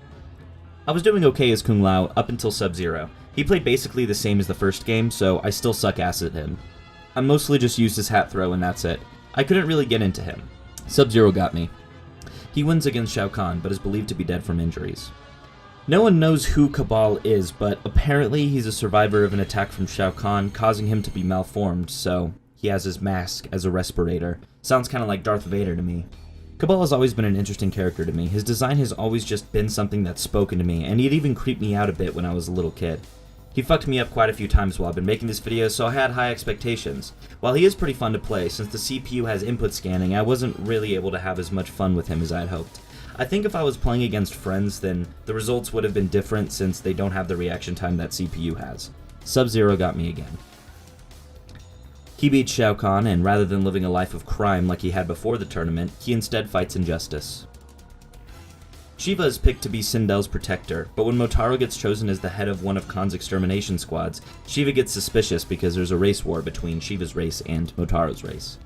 I was doing okay as Kung Lao up until Sub-Zero. He played basically the same as the first game, so I still suck ass at him. I mostly just used his hat throw and that's it. I couldn't really get into him. Sub-Zero got me. He wins against Shao Kahn, but is believed to be dead from injuries. No one knows who Cabal is, but apparently he's a survivor of an attack from Shao Kahn, causing him to be malformed, so he has his mask as a respirator. Sounds kinda like Darth Vader to me. Cabal has always been an interesting character to me. His design has always just been something that's spoken to me, and he'd even creeped me out a bit when I was a little kid. He fucked me up quite a few times while I've been making this video, so I had high expectations. While he is pretty fun to play, since the CPU has input scanning, I wasn't really able to have as much fun with him as I'd hoped. I think if I was playing against friends, then the results would have been different since they don't have the reaction time that CPU has. Sub-Zero got me again. He beats Shao Kahn, and rather than living a life of crime like he had before the tournament, he instead fights injustice. Shiva is picked to be Sindel's protector, but when Motaro gets chosen as the head of one of Khan's extermination squads, Shiva gets suspicious because there's a race war between Shiva's race and Motaro's race.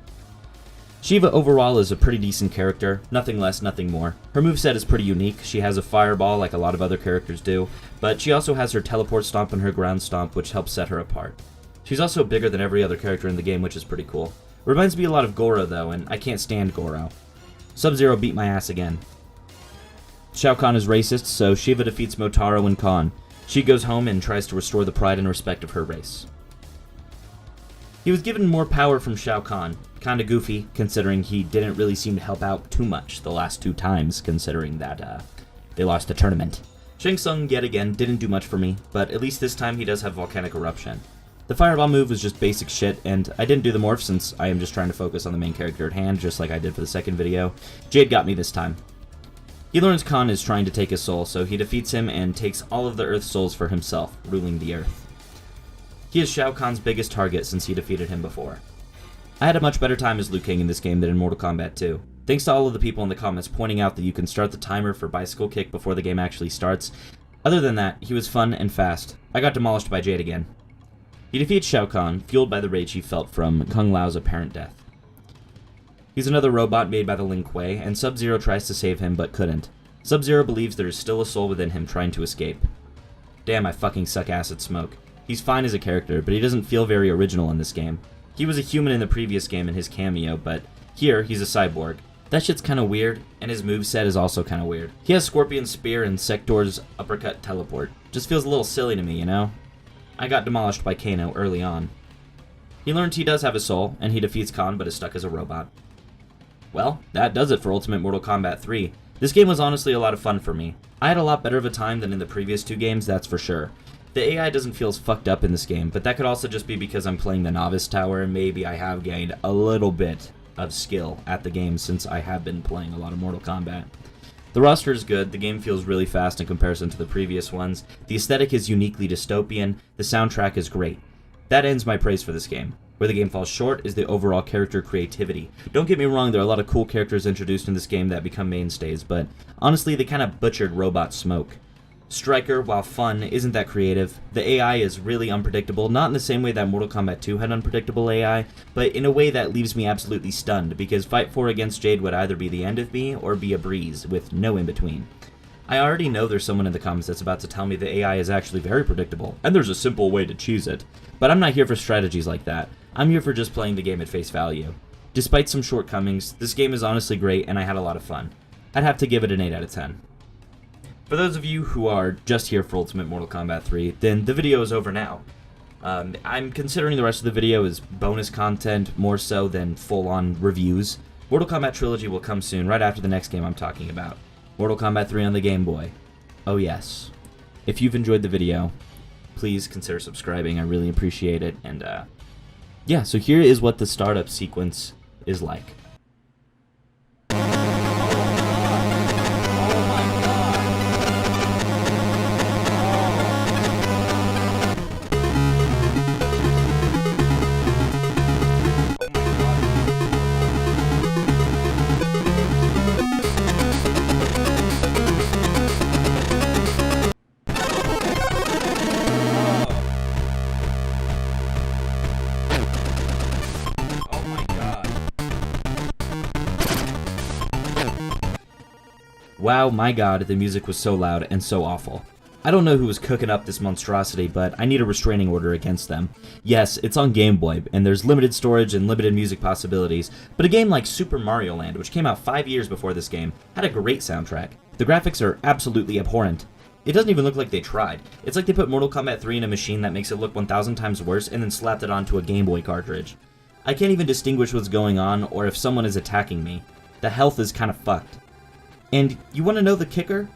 Shiva overall is a pretty decent character, nothing less, nothing more. Her moveset is pretty unique. She has a fireball like a lot of other characters do, but she also has her teleport stomp and her ground stomp, which helps set her apart. She's also bigger than every other character in the game, which is pretty cool. Reminds me a lot of Goro though, and I can't stand Goro. Sub-Zero beat my ass again. Shao Kahn is racist, so Shiva defeats Motaro and Khan. She goes home and tries to restore the pride and respect of her race. He was given more power from Shao Kahn. Kinda goofy, considering he didn't really seem to help out too much the last 2 times, considering that they lost the tournament. Shang Tsung, yet again, didn't do much for me, but at least this time he does have volcanic eruption. The fireball move was just basic shit, and I didn't do the morph since I am just trying to focus on the main character at hand, just like I did for the second video. Jade got me this time. He learns Khan is trying to take his soul, so he defeats him and takes all of the Earth's souls for himself, ruling the Earth. He is Shao Kahn's biggest target since he defeated him before. I had a much better time as Liu Kang in this game than in Mortal Kombat 2. Thanks to all of the people in the comments pointing out that you can start the timer for bicycle kick before the game actually starts. Other than that, he was fun and fast. I got demolished by Jade again. He defeats Shao Kahn, fueled by the rage he felt from Kung Lao's apparent death. He's another robot made by the Lin Kuei, and Sub-Zero tries to save him but couldn't. Sub-Zero believes there is still a soul within him trying to escape. Damn, I fucking suck ass at Smoke. He's fine as a character, but he doesn't feel very original in this game. He was a human in the previous game in his cameo, but here he's a cyborg. That shit's kinda weird, and his moveset is also kinda weird. He has Scorpion's Spear and Sector's Uppercut Teleport. Just feels a little silly to me, you know? I got demolished by Kano early on. He learned he does have a soul, and he defeats Khan but is stuck as a robot. Well, that does it for Ultimate Mortal Kombat 3. This game was honestly a lot of fun for me. I had a lot better of a time than in the previous 2 games, that's for sure. The AI doesn't feel as fucked up in this game, but that could also just be because I'm playing the Novice Tower and maybe I have gained a little bit of skill at the game since I have been playing a lot of Mortal Kombat. The roster is good, the game feels really fast in comparison to the previous ones, the aesthetic is uniquely dystopian, the soundtrack is great. That ends my praise for this game. Where the game falls short is the overall character creativity. Don't get me wrong, there are a lot of cool characters introduced in this game that become mainstays, but honestly they kinda butchered Robot Smoke. Striker, while fun, isn't that creative. The AI is really unpredictable, not in the same way that Mortal Kombat 2 had unpredictable AI, but in a way that leaves me absolutely stunned, because Fight 4 against Jade would either be the end of me or be a breeze, with no in-between. I already know there's someone in the comments that's about to tell me the AI is actually very predictable, and there's a simple way to cheese it. But I'm not here for strategies like that. I'm here for just playing the game at face value. Despite some shortcomings, this game is honestly great and I had a lot of fun. I'd have to give it an 8 out of 10. For those of you who are just here for Ultimate Mortal Kombat 3, then the video is over now. I'm considering the rest of the video as bonus content more so than full-on reviews. Mortal Kombat Trilogy will come soon, right after the next game I'm talking about. Mortal Kombat 3 on the Game Boy. Oh yes. If you've enjoyed the video, please consider subscribing, I really appreciate it, and yeah, so here is what the startup sequence is like. Wow, my god, the music was so loud and so awful. I don't know who was cooking up this monstrosity, but I need a restraining order against them. Yes, it's on Game Boy, and there's limited storage and limited music possibilities, but a game like Super Mario Land, which came out 5 years before this game, had a great soundtrack. The graphics are absolutely abhorrent. It doesn't even look like they tried. It's like they put Mortal Kombat 3 in a machine that makes it look 1,000 times worse and then slapped it onto a Game Boy cartridge. I can't even distinguish what's going on or if someone is attacking me. The health is kind of fucked. And you want to know the kicker?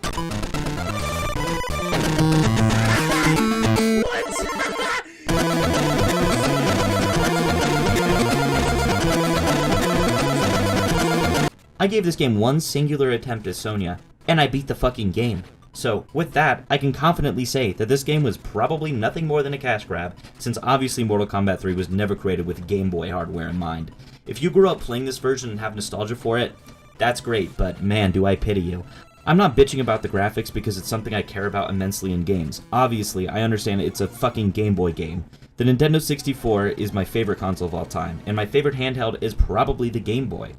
I gave this game one singular attempt as Sonya, and I beat the fucking game. So, with that, I can confidently say that this game was probably nothing more than a cash grab, since obviously Mortal Kombat 3 was never created with Game Boy hardware in mind. If you grew up playing this version and have nostalgia for it, that's great, but man, do I pity you. I'm not bitching about the graphics because it's something I care about immensely in games. Obviously, I understand it's a fucking Game Boy game. The Nintendo 64 is my favorite console of all time, and my favorite handheld is probably the Game Boy.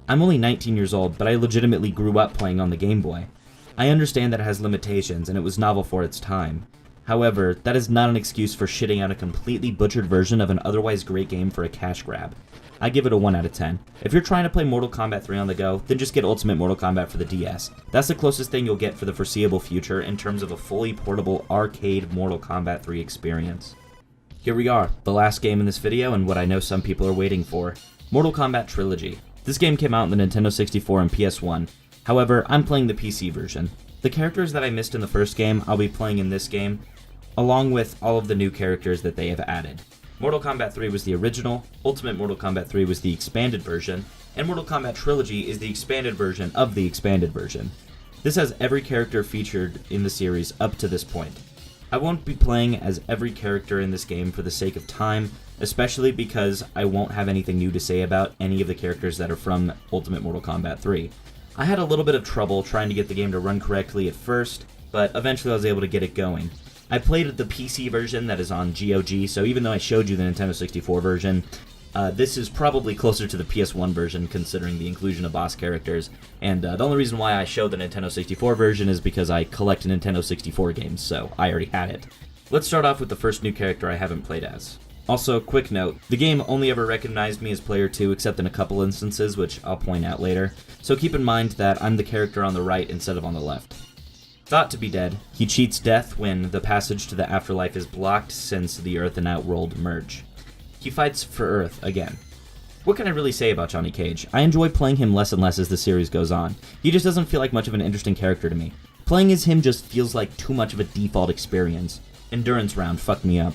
I'm only 19 years old, but I legitimately grew up playing on the Game Boy. I understand that it has limitations, and it was novel for its time. However, that is not an excuse for shitting out a completely butchered version of an otherwise great game for a cash grab. I give it a 1 out of 10. If you're trying to play Mortal Kombat 3 on the go, then just get Ultimate Mortal Kombat for the DS. That's the closest thing you'll get for the foreseeable future in terms of a fully portable arcade Mortal Kombat 3 experience. Here we are, the last game in this video and what I know some people are waiting for. Mortal Kombat Trilogy. This game came out on the Nintendo 64 and PS1. However, I'm playing the PC version. The characters that I missed in the first game, I'll be playing in this game, along with all of the new characters that they have added. Mortal Kombat 3 was the original, Ultimate Mortal Kombat 3 was the expanded version, and Mortal Kombat Trilogy is the expanded version of the expanded version. This has every character featured in the series up to this point. I won't be playing as every character in this game for the sake of time, especially because I won't have anything new to say about any of the characters that are from Ultimate Mortal Kombat 3. I had a little bit of trouble trying to get the game to run correctly at first, but eventually I was able to get it going. I played the PC version that is on GOG, so even though I showed you the Nintendo 64 version, this is probably closer to the PS1 version considering the inclusion of boss characters, and the only reason why I showed the Nintendo 64 version is because I collect Nintendo 64 games, so I already had it. Let's start off with the first new character I haven't played as. Also, quick note, the game only ever recognized me as player 2 except in a couple instances, which I'll point out later, so keep in mind that I'm the character on the right instead of on the left. Thought to be dead, he cheats death when the passage to the afterlife is blocked since the Earth and Outworld merge. He fights for Earth again. What can I really say about Johnny Cage? I enjoy playing him less and less as the series goes on. He just doesn't feel like much of an interesting character to me. Playing as him just feels like too much of a default experience. Endurance round fucked me up.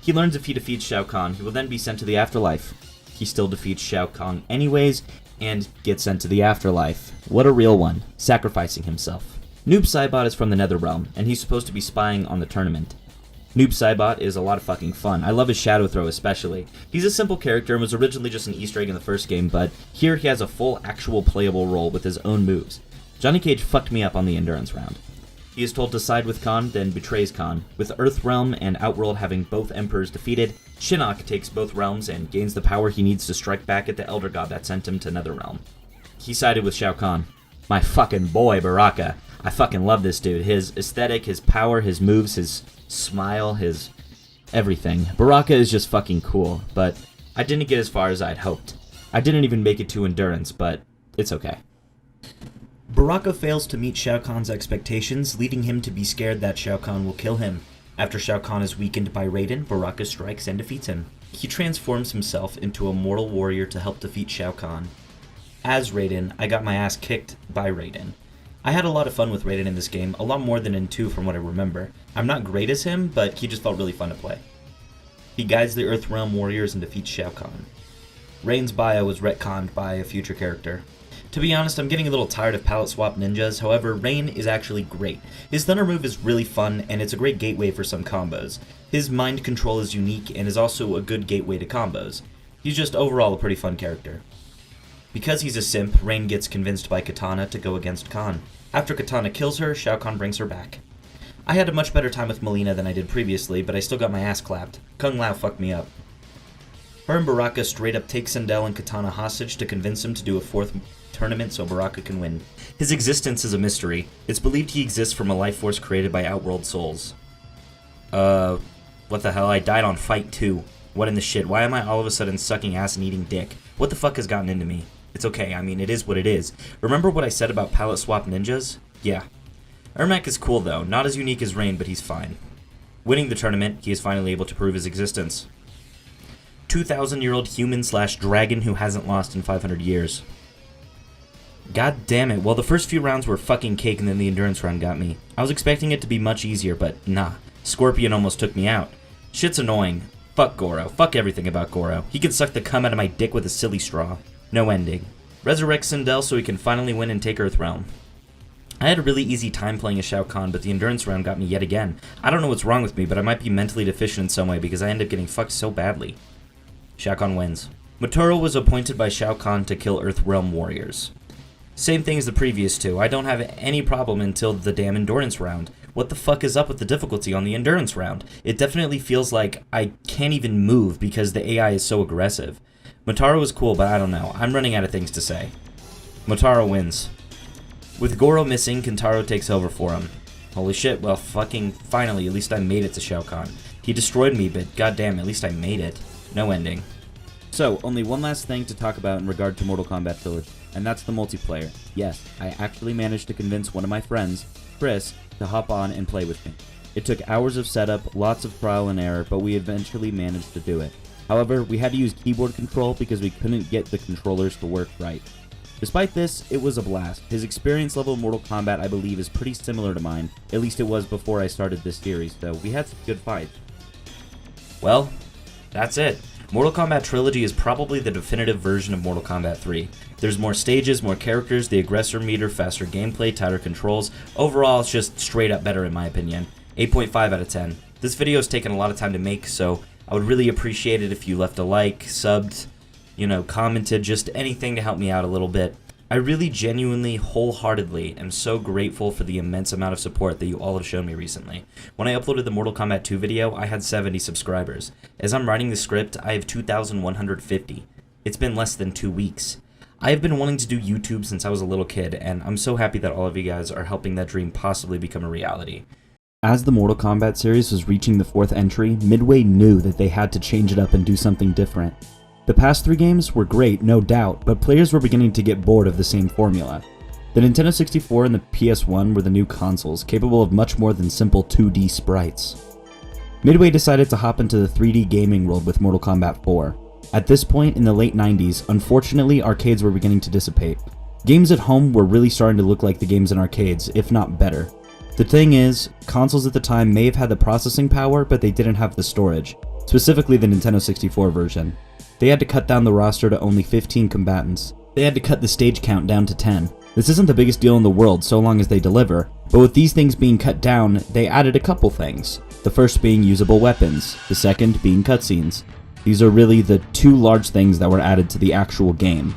He learns if he defeats Shao Kahn, he will then be sent to the afterlife. He still defeats Shao Kahn anyways, and gets sent to the afterlife. What a real one, sacrificing himself. Noob Saibot is from the Netherrealm, and he's supposed to be spying on the tournament. Noob Saibot is a lot of fucking fun. I love his shadow throw especially. He's a simple character and was originally just an Easter egg in the first game, but here he has a full actual playable role with his own moves. Johnny Cage fucked me up on the endurance round. He is told to side with Khan, then betrays Khan. With Earthrealm and Outworld having both Emperors defeated, Shinnok takes both realms and gains the power he needs to strike back at the Elder God that sent him to Netherrealm. He sided with Shao Kahn. My fucking boy, Baraka. I fucking love this dude. His aesthetic, his power, his moves, his smile, his everything. Baraka is just fucking cool, but I didn't get as far as I'd hoped. I didn't even make it to Endurance, but it's okay. Baraka fails to meet Shao Kahn's expectations, leading him to be scared that Shao Kahn will kill him. After Shao Kahn is weakened by Raiden, Baraka strikes and defeats him. He transforms himself into a mortal warrior to help defeat Shao Kahn. As Raiden, I got my ass kicked by Raiden. I had a lot of fun with Raiden in this game, a lot more than in 2 from what I remember. I'm not great as him, but he just felt really fun to play. He guides the Earthrealm warriors and defeats Shao Kahn. Raiden's bio was retconned by a future character. To be honest, I'm getting a little tired of palette swap ninjas, however, Rain is actually great. His thunder move is really fun, and it's a great gateway for some combos. His mind control is unique, and is also a good gateway to combos. He's just overall a pretty fun character. Because he's a simp, Rain gets convinced by Katana to go against Khan. After Katana kills her, Shao Kahn brings her back. I had a much better time with Mileena than I did previously, but I still got my ass clapped. Kung Lao fucked me up. Her and Baraka straight up take Sindel and Katana hostage to convince him to do a 4th tournament so Baraka can win. His existence is a mystery. It's believed he exists from a life force created by Outworld souls. What the hell? I died on Fight 2. What in the shit? Why am I all of a sudden sucking ass and eating dick? What the fuck has gotten into me? It's okay, I mean, it is what it is. Remember what I said about palette swap ninjas? Yeah. Ermac is cool though, not as unique as Rain, but he's fine. Winning the tournament, he is finally able to prove his existence. 2,000-year-old human/dragon who hasn't lost in 500 years. God damn it, well the first few rounds were fucking cake and then the endurance round got me. I was expecting it to be much easier, but nah. Scorpion almost took me out. Shit's annoying. Fuck Goro. Fuck everything about Goro. He can suck the cum out of my dick with a silly straw. No ending. Resurrect Sindel so he can finally win and take Earthrealm. I had a really easy time playing as Shao Kahn, but the endurance round got me yet again. I don't know what's wrong with me, but I might be mentally deficient in some way because I end up getting fucked so badly. Shao Kahn wins. Motoro was appointed by Shao Kahn to kill Earthrealm warriors. Same thing as the previous two. I don't have any problem until the damn endurance round. What the fuck is up with the difficulty on the endurance round? It definitely feels like I can't even move because the AI is so aggressive. Motaro was cool, but I don't know. I'm running out of things to say. Motaro wins. With Goro missing, Kentaro takes over for him. Holy shit, well fucking finally, at least I made it to Shao Kahn. He destroyed me, but goddamn, at least I made it. No ending. So, only one last thing to talk about in regard to Mortal Kombat Trilogy, and that's the multiplayer. Yes, I actually managed to convince one of my friends, Chris, to hop on and play with me. It took hours of setup, lots of trial and error, but we eventually managed to do it. However, we had to use keyboard control because we couldn't get the controllers to work right. Despite this, it was a blast. His experience level in Mortal Kombat, I believe, is pretty similar to mine. At least it was before I started this series, so we had some good fights. Well, that's it. Mortal Kombat Trilogy is probably the definitive version of Mortal Kombat 3. There's more stages, more characters, the aggressor meter, faster gameplay, tighter controls. Overall, it's just straight up better in my opinion. 8.5 out of 10. This video has taken a lot of time to make, so I would really appreciate it if you left a like, subbed, commented, just anything to help me out a little bit. I really genuinely, wholeheartedly am so grateful for the immense amount of support that you all have shown me recently. When I uploaded the Mortal Kombat 2 video, I had 70 subscribers. As I'm writing the script, I have 2,150. It's been less than 2 weeks. I have been wanting to do YouTube since I was a little kid, and I'm so happy that all of you guys are helping that dream possibly become a reality. As the Mortal Kombat series was reaching the 4th entry, Midway knew that they had to change it up and do something different. The past 3 games were great, no doubt, but players were beginning to get bored of the same formula. The Nintendo 64 and the PS1 were the new consoles, capable of much more than simple 2D sprites. Midway decided to hop into the 3D gaming world with Mortal Kombat 4. At this point in the late 90s, unfortunately, arcades were beginning to dissipate. Games at home were really starting to look like the games in arcades, if not better. The thing is, consoles at the time may have had the processing power, but they didn't have the storage, specifically the Nintendo 64 version. They had to cut down the roster to only 15 combatants. They had to cut the stage count down to 10. This isn't the biggest deal in the world so long as they deliver, but with these things being cut down, they added a couple things. The first being usable weapons, the second being cutscenes. These are really the 2 large things that were added to the actual game.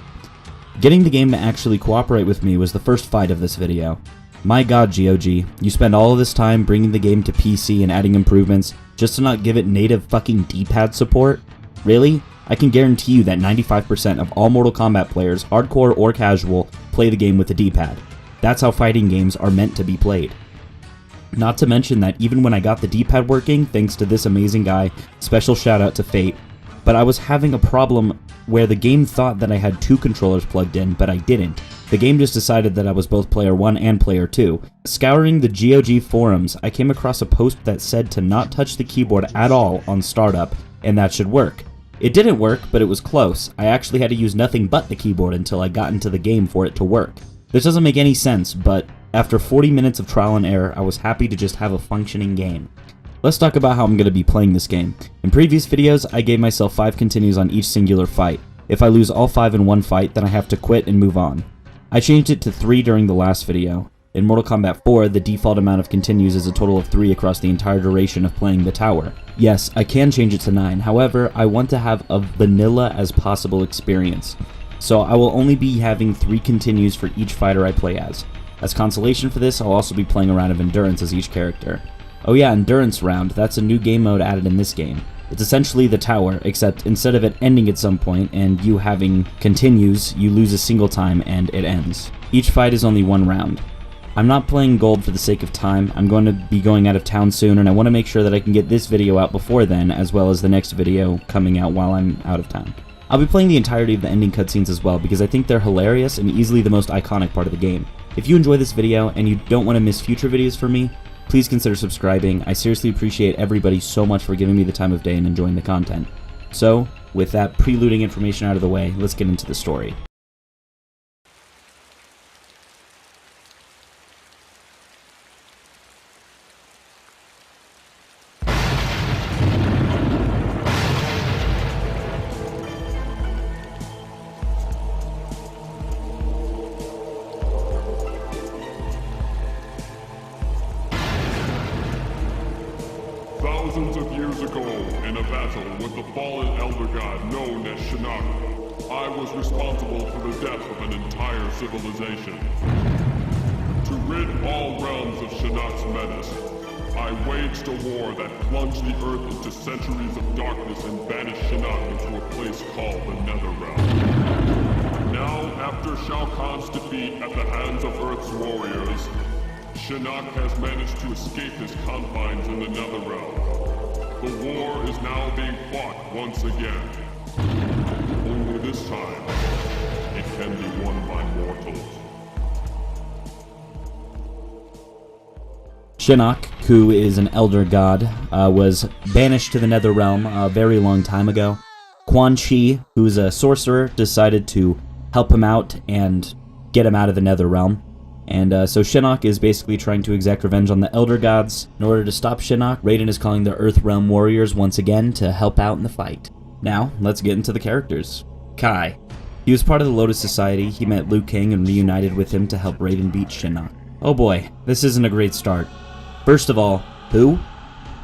Getting the game to actually cooperate with me was the first fight of this video. My god, GOG, you spend all of this time bringing the game to PC and adding improvements just to not give it native fucking D-pad support? Really? I can guarantee you that 95% of all Mortal Kombat players, hardcore or casual, play the game with a D-pad. That's how fighting games are meant to be played. Not to mention that even when I got the D-pad working, thanks to this amazing guy, special shout out to Fate, but I was having a problem where the game thought that I had 2 controllers plugged in, but I didn't. The game just decided that I was both player 1 and player 2. Scouring the GOG forums, I came across a post that said to not touch the keyboard at all on startup, and that should work. It didn't work, but it was close. I actually had to use nothing but the keyboard until I got into the game for it to work. This doesn't make any sense, but after 40 minutes of trial and error, I was happy to just have a functioning game. Let's talk about how I'm going to be playing this game. In previous videos, I gave myself 5 continues on each singular fight. If I lose all 5 in one fight, then I have to quit and move on. I changed it to 3 during the last video. In Mortal Kombat 4, the default amount of continues is a total of 3 across the entire duration of playing the tower. Yes, I can change it to 9, however, I want to have a vanilla as possible experience. So I will only be having 3 continues for each fighter I play as. As consolation for this, I'll also be playing a round of endurance as each character. Oh yeah, endurance round, that's a new game mode added in this game. It's essentially the tower, except instead of it ending at some point and you having continues, you lose a single time and it ends. Each fight is only 1 round. I'm not playing gold for the sake of time. I'm going to be going out of town soon, and I want to make sure that I can get this video out before then, as well as the next video coming out while I'm out of town. I'll be playing the entirety of the ending cutscenes as well, because I think they're hilarious and easily the most iconic part of the game. If you enjoy this video and you don't want to miss future videos from me, please consider subscribing. I seriously appreciate everybody so much for giving me the time of day and enjoying the content. So, with that preluding information out of the way, let's get into the story. Thousands of years ago, in a battle with the fallen elder god known as Shinnok, I was responsible for the death of an entire civilization. To rid all realms of Shinnok's menace, I waged a war that plunged the earth into centuries of darkness and banished Shinnok into a place called the Netherrealm. Now, after Shao Kahn's defeat at the hands of Earth's warriors, Shinnok has managed to escape his confines in the Netherrealm. The war is now being fought once again. Only this time, it can be won by mortals. Shinnok, who is an elder god, was banished to the Netherrealm a very long time ago. Quan Chi, who's a sorcerer, decided to help him out and get him out of the Netherrealm. And so Shinnok is basically trying to exact revenge on the Elder Gods. In order to stop Shinnok, Raiden is calling the Earthrealm warriors once again to help out in the fight. Now, let's get into the characters. Kai. He was part of the Lotus Society. He met Liu Kang and reunited with him to help Raiden beat Shinnok. Oh boy, this isn't a great start. First of all, who?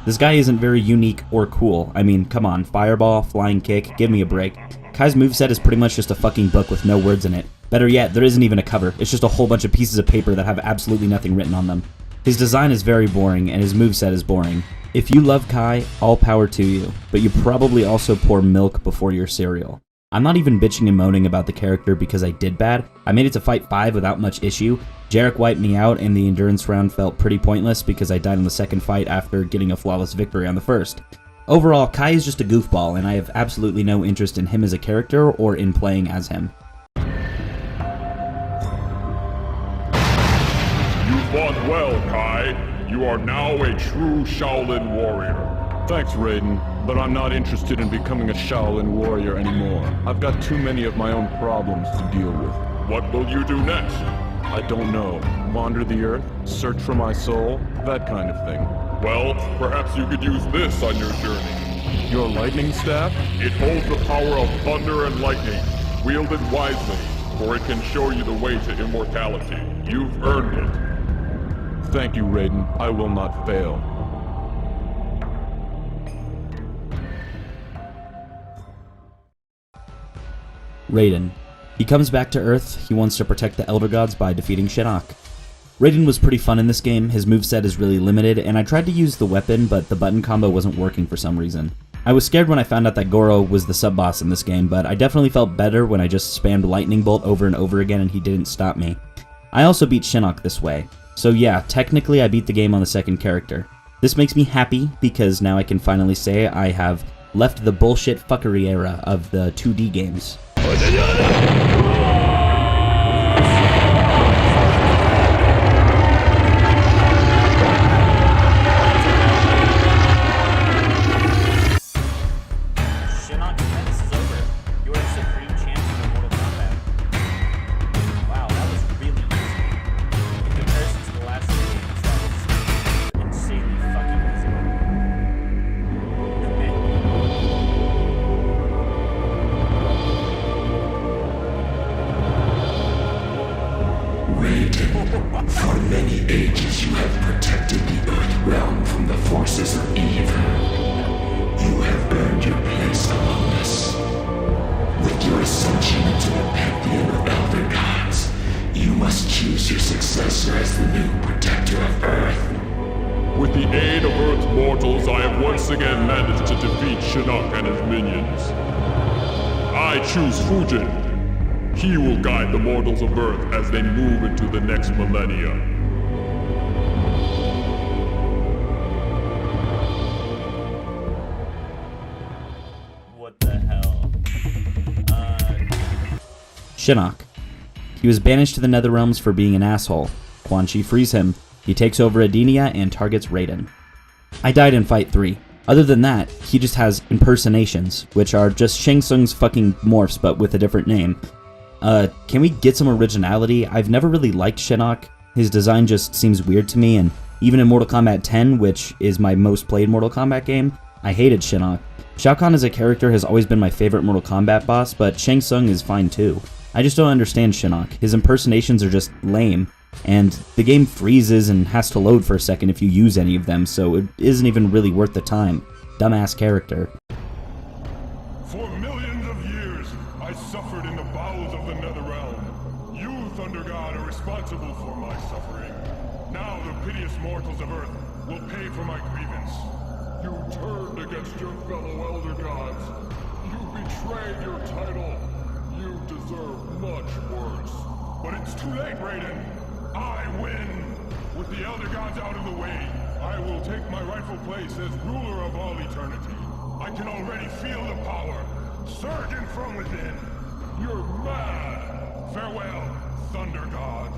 This guy isn't very unique or cool. I mean, come on, fireball, flying kick, give me a break. Kai's moveset is pretty much just a fucking book with no words in it. Better yet, there isn't even a cover. It's just a whole bunch of pieces of paper that have absolutely nothing written on them. His design is very boring, and his moveset is boring. If you love Kai, all power to you, but you probably also pour milk before your cereal. I'm not even bitching and moaning about the character because I did bad. I made it to Fight 5 without much issue. Jarek wiped me out, and the endurance round felt pretty pointless because I died in the second fight after getting a flawless victory on the first. Overall, Kai is just a goofball, and I have absolutely no interest in him as a character or in playing as him. You fought well, Kai. You are now a true Shaolin warrior. Thanks, Raiden, but I'm not interested in becoming a Shaolin warrior anymore. I've got too many of my own problems to deal with. What will you do next? I don't know. Wander the earth, search for my soul, that kind of thing. Well, perhaps you could use this on your journey. Your lightning staff? It holds the power of thunder and lightning. Wield it wisely, for it can show you the way to immortality. You've earned it. Thank you, Raiden. I will not fail. Raiden. He comes back to Earth. He wants to protect the Elder Gods by defeating Shinnok. Raiden was pretty fun in this game. His moveset is really limited, and I tried to use the weapon, but the button combo wasn't working for some reason. I was scared when I found out that Goro was the sub-boss in this game, but I definitely felt better when I just spammed Lightning Bolt over and over again and he didn't stop me. I also beat Shinnok this way. So yeah, technically I beat the game on the second character. This makes me happy because now I can finally say I have left the bullshit fuckery era of the 2D games. Shinnok, this is over. You are the supreme champion of Mortal Kombat. Wow, that was really easy. In comparison to the last two games, that was insanely fucking easy. Raiden, for many ages you have protected the Earth realm from the forces of evil. You have earned your place among us. With your ascension into the pantheon of Elder Gods, you must choose your successor as the new protector of Earth. With the aid of Earth's mortals, I have once again managed to defeat Shinnok and his minions. I choose Fujin. He will guide the mortals of Earth as they move into the next millennia. What the hell? Shinnok. He was banished to the Netherrealms for being an asshole. Quan Chi frees him. He takes over Edenia and targets Raiden. I died in Fight 3. Other than that, he just has impersonations, which are just Shang Tsung's fucking morphs but with a different name. Can we get some originality? I've never really liked Shinnok. His design just seems weird to me, and even in Mortal Kombat 10, which is my most played Mortal Kombat game, I hated Shinnok. Shao Kahn as a character has always been my favorite Mortal Kombat boss, but Shang Tsung is fine too. I just don't understand Shinnok. His impersonations are just lame, and the game freezes and has to load for a second if you use any of them, so it isn't even really worth the time. Dumbass character. For millions of years, I suffered in the bowels of the Netherrealm. You, Thunder God, are responsible for my suffering. Now the piteous mortals of Earth will pay for my grievance. You turned against your fellow Elder Gods. You betrayed your title. You deserve much worse. But it's too late, Raiden. I win! With the Elder Gods out of the way, I will take my rightful place as ruler of all eternity. I can already feel the power surging from within. You're mad! Farewell, Thunder God.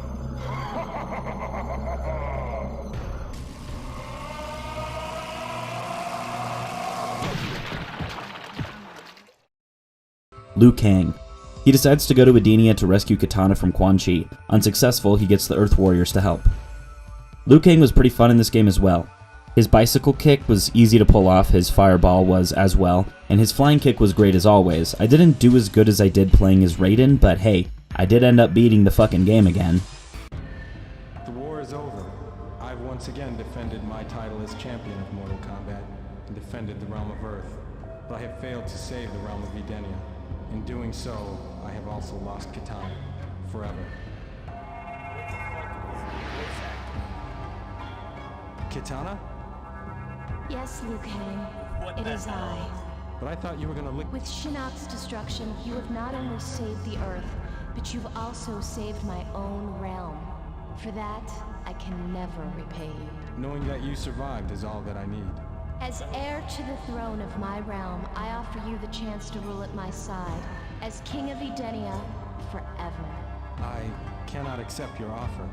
Liu Kang. He decides to go to Edenia to rescue Kitana from Quan Chi. Unsuccessful, he gets the Earth Warriors to help. Liu Kang was pretty fun in this game as well. His bicycle kick was easy to pull off, his fireball was as well, and his flying kick was great as always. I didn't do as good as I did playing as Raiden, but hey, I did end up beating the fucking game again. The war is over. I've once again defended my title as champion of Mortal Kombat and defended the realm of Earth, but I have failed to save the realm of Edenia. In doing so, I have also lost Kitana forever. Kitana? Yes, Liu Kang. What It the is hell? But I thought you were gonna lick. With Shinnok's destruction, you have not only saved the Earth, but you've also saved my own realm. For that, I can never repay you. Knowing that you survived is all that I need. As heir to the throne of my realm, I offer you the chance to rule at my side, as King of Edenia, forever. I cannot accept your offer.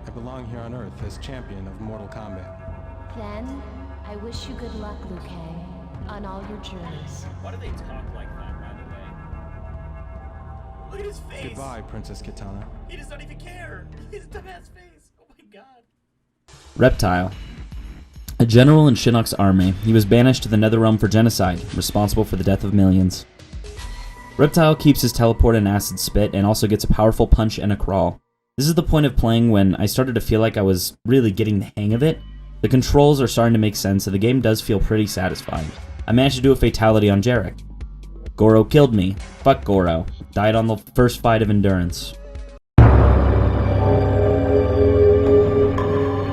I belong here on Earth as champion of Mortal Kombat. Then, I wish you good luck, Liu Kang, on all your journeys. Why do they talk like that, by the way? Look at his face! Goodbye, Princess Kitana. He does not even care! His dumbass face! Oh my god. Reptile. A general in Shinnok's army, he was banished to the Netherrealm for genocide, responsible for the death of millions. Reptile keeps his teleport and acid spit, and also gets a powerful punch and a crawl. This is the point of playing when I started to feel like I was really getting the hang of it. The controls are starting to make sense, so the game does feel pretty satisfying. I managed to do a fatality on Jarek. Goro killed me. Fuck Goro. Died on the first fight of Endurance.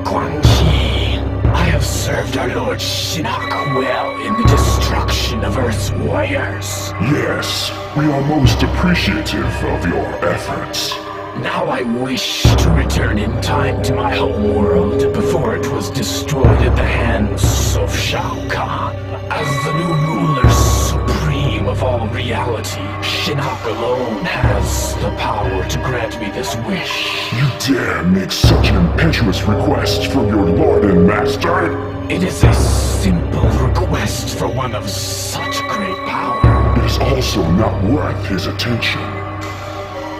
Quan Chi, I have served our Lord Shinnok well in the destruction of Earth's warriors. Yes, we are most appreciative of your efforts. Now I wish to return in time to my home world before it was destroyed at the hands of Shao Kahn. As the new ruler supreme of all reality, Shinnok alone has the power to grant me this wish. You dare make such an impetuous request from your lord and master? It is a simple request for one of such great power. It is also not worth his attention.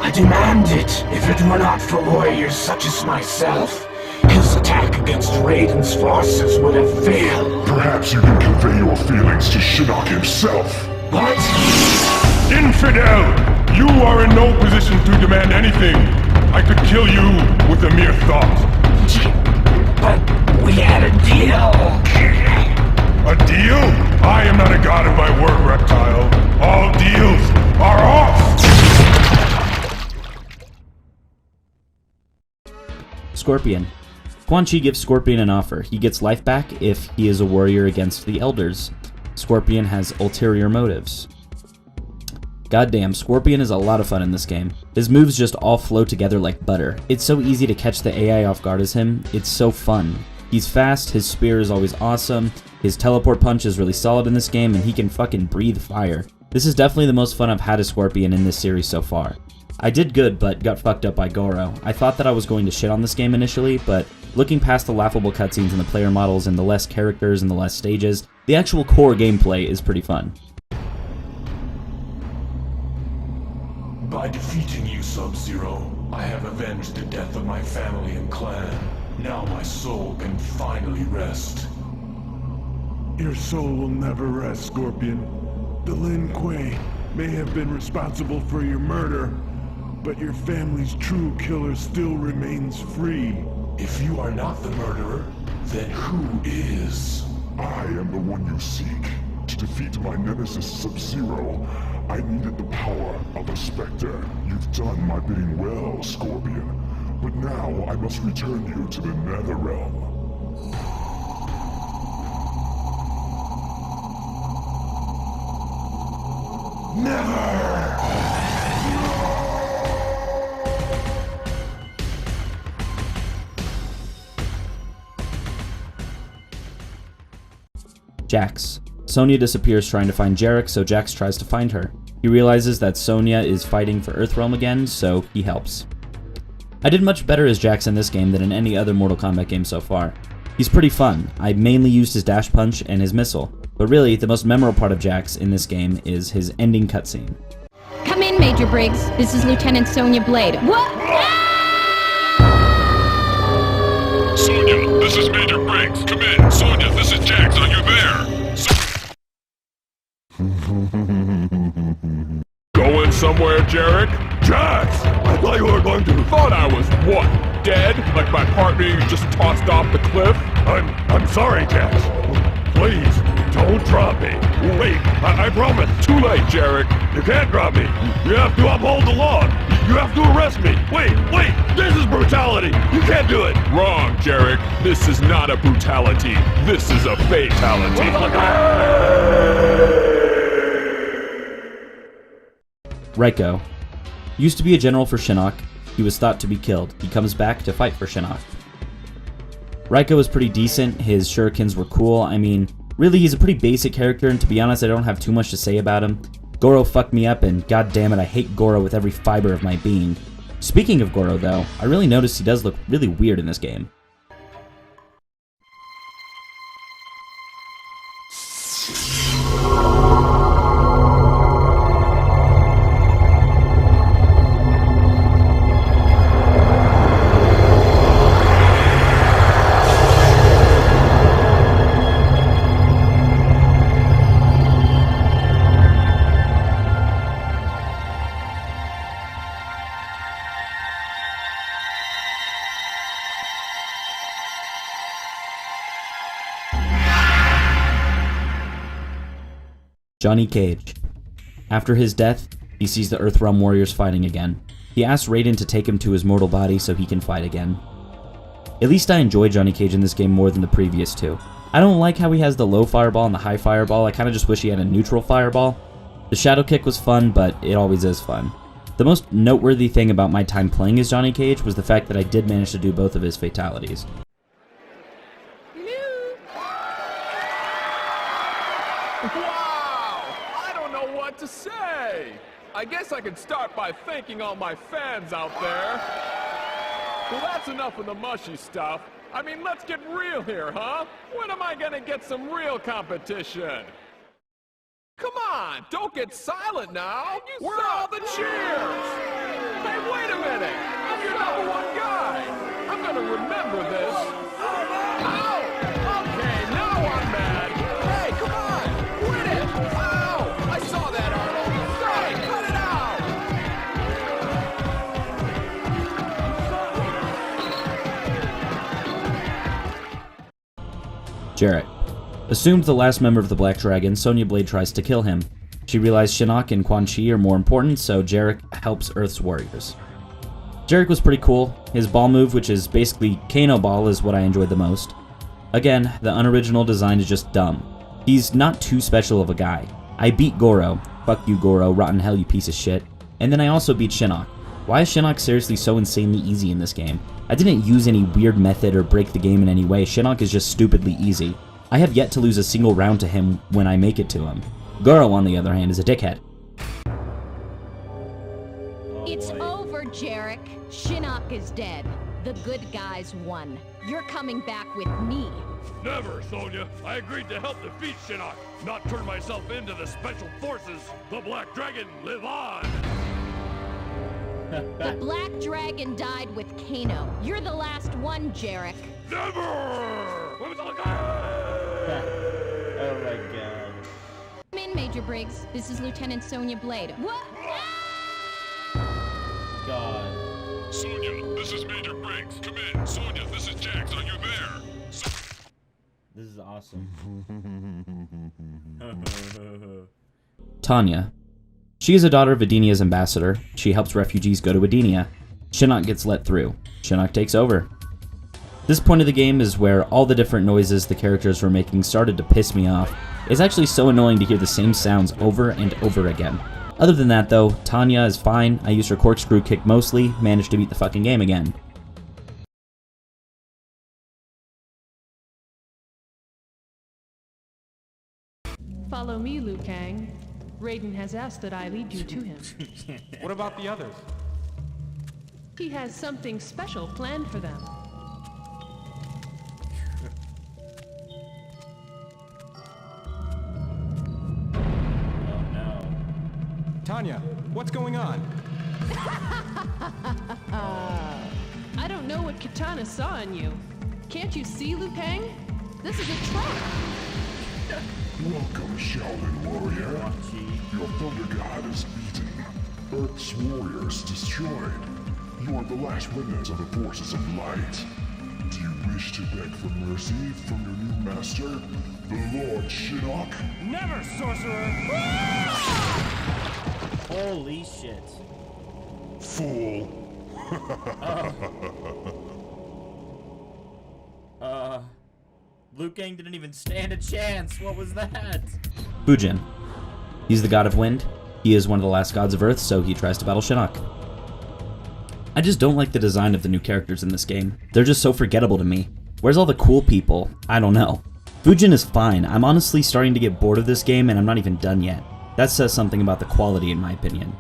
I demand it if it were not for warriors such as myself. His attack against Raiden's forces would have failed. Perhaps you can convey your feelings to Shinnok himself. What? Infidel! You are in no position to demand anything. I could kill you with a mere thought. But we had a deal. A deal? I am not a god of my word, Reptile. All deals are off! Scorpion. Quan Chi gives Scorpion an offer. He gets life back if he is a warrior against the Elders. Scorpion has ulterior motives. Goddamn, Scorpion is a lot of fun in this game. His moves just all flow together like butter. It's so easy to catch the AI off guard as him. It's so fun. He's fast, his spear is always awesome, his teleport punch is really solid in this game, and he can fucking breathe fire. This is definitely the most fun I've had as Scorpion in this series so far. I did good, but got fucked up by Goro. I thought that I was going to shit on this game initially, but looking past the laughable cutscenes and the player models and the less characters and the less stages, the actual core gameplay is pretty fun. By defeating you, Sub-Zero, I have avenged the death of my family and clan. Now my soul can finally rest. Your soul will never rest, Scorpion. The Lin Kuei may have been responsible for your murder, but your family's true killer still remains free. If you are not the murderer, then who is? I am the one you seek. To defeat my nemesis Sub-Zero, I needed the power of a Spectre. You've done my bidding well, Scorpion. But now I must return you to the Netherrealm. Never! Jax. Sonya disappears trying to find Jarek, so Jax tries to find her. He realizes that Sonya is fighting for Earthrealm again, so he helps. I did much better as Jax in this game than in any other Mortal Kombat game so far. He's pretty fun. I mainly used his dash punch and his missile, but really the most memorable part of Jax in this game is his ending cutscene. Come in, Major Briggs. This is Lieutenant Sonya Blade. What? Sonya, this is Major Briggs. Come in. Sonya, this is Jax. Are you there? Going somewhere, Jarek? Jax! I thought you were going to... Thought I was what? Dead? Like my partner you just tossed off the cliff? I'm sorry, Jax. Please, don't drop me. Wait, I promise. Too late, Jarek. You can't drop me. You have to uphold the law. You have to arrest me. Wait, this is brutality. You can't do it. Wrong, Jarek. This is not a brutality. This is a fatality. Raiko. Used to be a general for Shinnok. He was thought to be killed. He comes back to fight for Shinnok. Raiko was pretty decent. His shurikens were cool. I mean, really, he's a pretty basic character, and to be honest, I don't have too much to say about him. Goro fucked me up, and god damn it, I hate Goro with every fiber of my being. Speaking of Goro, though, I really noticed he does look really weird in this game. Johnny Cage. After his death, he sees the Earthrealm warriors fighting again. He asks Raiden to take him to his mortal body so he can fight again. At least I enjoy Johnny Cage in this game more than the previous two. I don't like how he has the low fireball and the high fireball. I kind of just wish he had a neutral fireball. The shadow kick was fun, but it always is fun. The most noteworthy thing about my time playing as Johnny Cage was the fact that I did manage to do both of his fatalities. To say. I guess I could start by thanking all my fans out there. Well, that's enough of the mushy stuff. I mean, let's get real here, huh? When am I gonna get some real competition? Come on, don't get silent now. Where are all the cheers? Hey, wait a minute. I'm your #1 guy. I'm gonna remember this. Ow! Okay, now I'm mad. Hey, come on, quit it. Ow! I saw that, Arnold. Hey, cut it out. Jarek. Assumed the last member of the Black Dragon, Sonya Blade tries to kill him. She realizes Shinnok and Quan Chi are more important, so Jarek helps Earth's warriors. Jarek was pretty cool. His ball move, which is basically Kano Ball, is what I enjoyed the most. Again, the unoriginal design is just dumb. He's not too special of a guy. I beat Goro. Fuck you, Goro. Rotten hell, you piece of shit. And then I also beat Shinnok. Why is Shinnok seriously so insanely easy in this game? I didn't use any weird method or break the game in any way. Shinnok is just stupidly easy. I have yet to lose a single round to him when I make it to him. Goro, on the other hand, is a dickhead. It's over, Jarek. Shinnok is dead. The good guys won. You're coming back with me. Never, Sonya. I agreed to help defeat Shinnok, not turn myself into the Special Forces. The Black Dragon, live on! The Black Dragon died with Kano. You're the last one, Jarek. Never! Oh my god. Come in, Major Briggs. This is Lieutenant Sonya Blade. What? God. Sonya, this is Major Briggs. Come in. Sonya, this is Jax. Are you there? This is awesome. Tanya. She is a daughter of Edenia's ambassador. She helps refugees go to Edenia. Shinnok gets let through. Shinnok takes over. This point of the game is where all the different noises the characters were making started to piss me off. It's actually so annoying to hear the same sounds over and over again. Other than that though, Tanya is fine. I used her corkscrew kick mostly, managed to beat the fucking game again. Follow me, Liu Kang. Raiden has asked that I lead you to him. What about the others? He has something special planned for them. Oh no. Tanya, what's going on? I don't know what Katana saw in you. Can't you see, Liu Kang? This is a trap. Welcome, Shaolin warrior. Your thunder god is beaten. Earth's warriors destroyed. You are the last remnants of the forces of light. Do you wish to beg for mercy from your new master, the Lord Shinnok? Never, sorcerer! Holy shit. Fool! Liu Kang didn't even stand a chance. What was that? Fujin. He's the god of wind. He is one of the last gods of earth, so he tries to battle Shinnok. I just don't like the design of the new characters in this game. They're just so forgettable to me. Where's all the cool people? I don't know. Fujin is fine. I'm honestly starting to get bored of this game and I'm not even done yet. That says something about the quality in my opinion.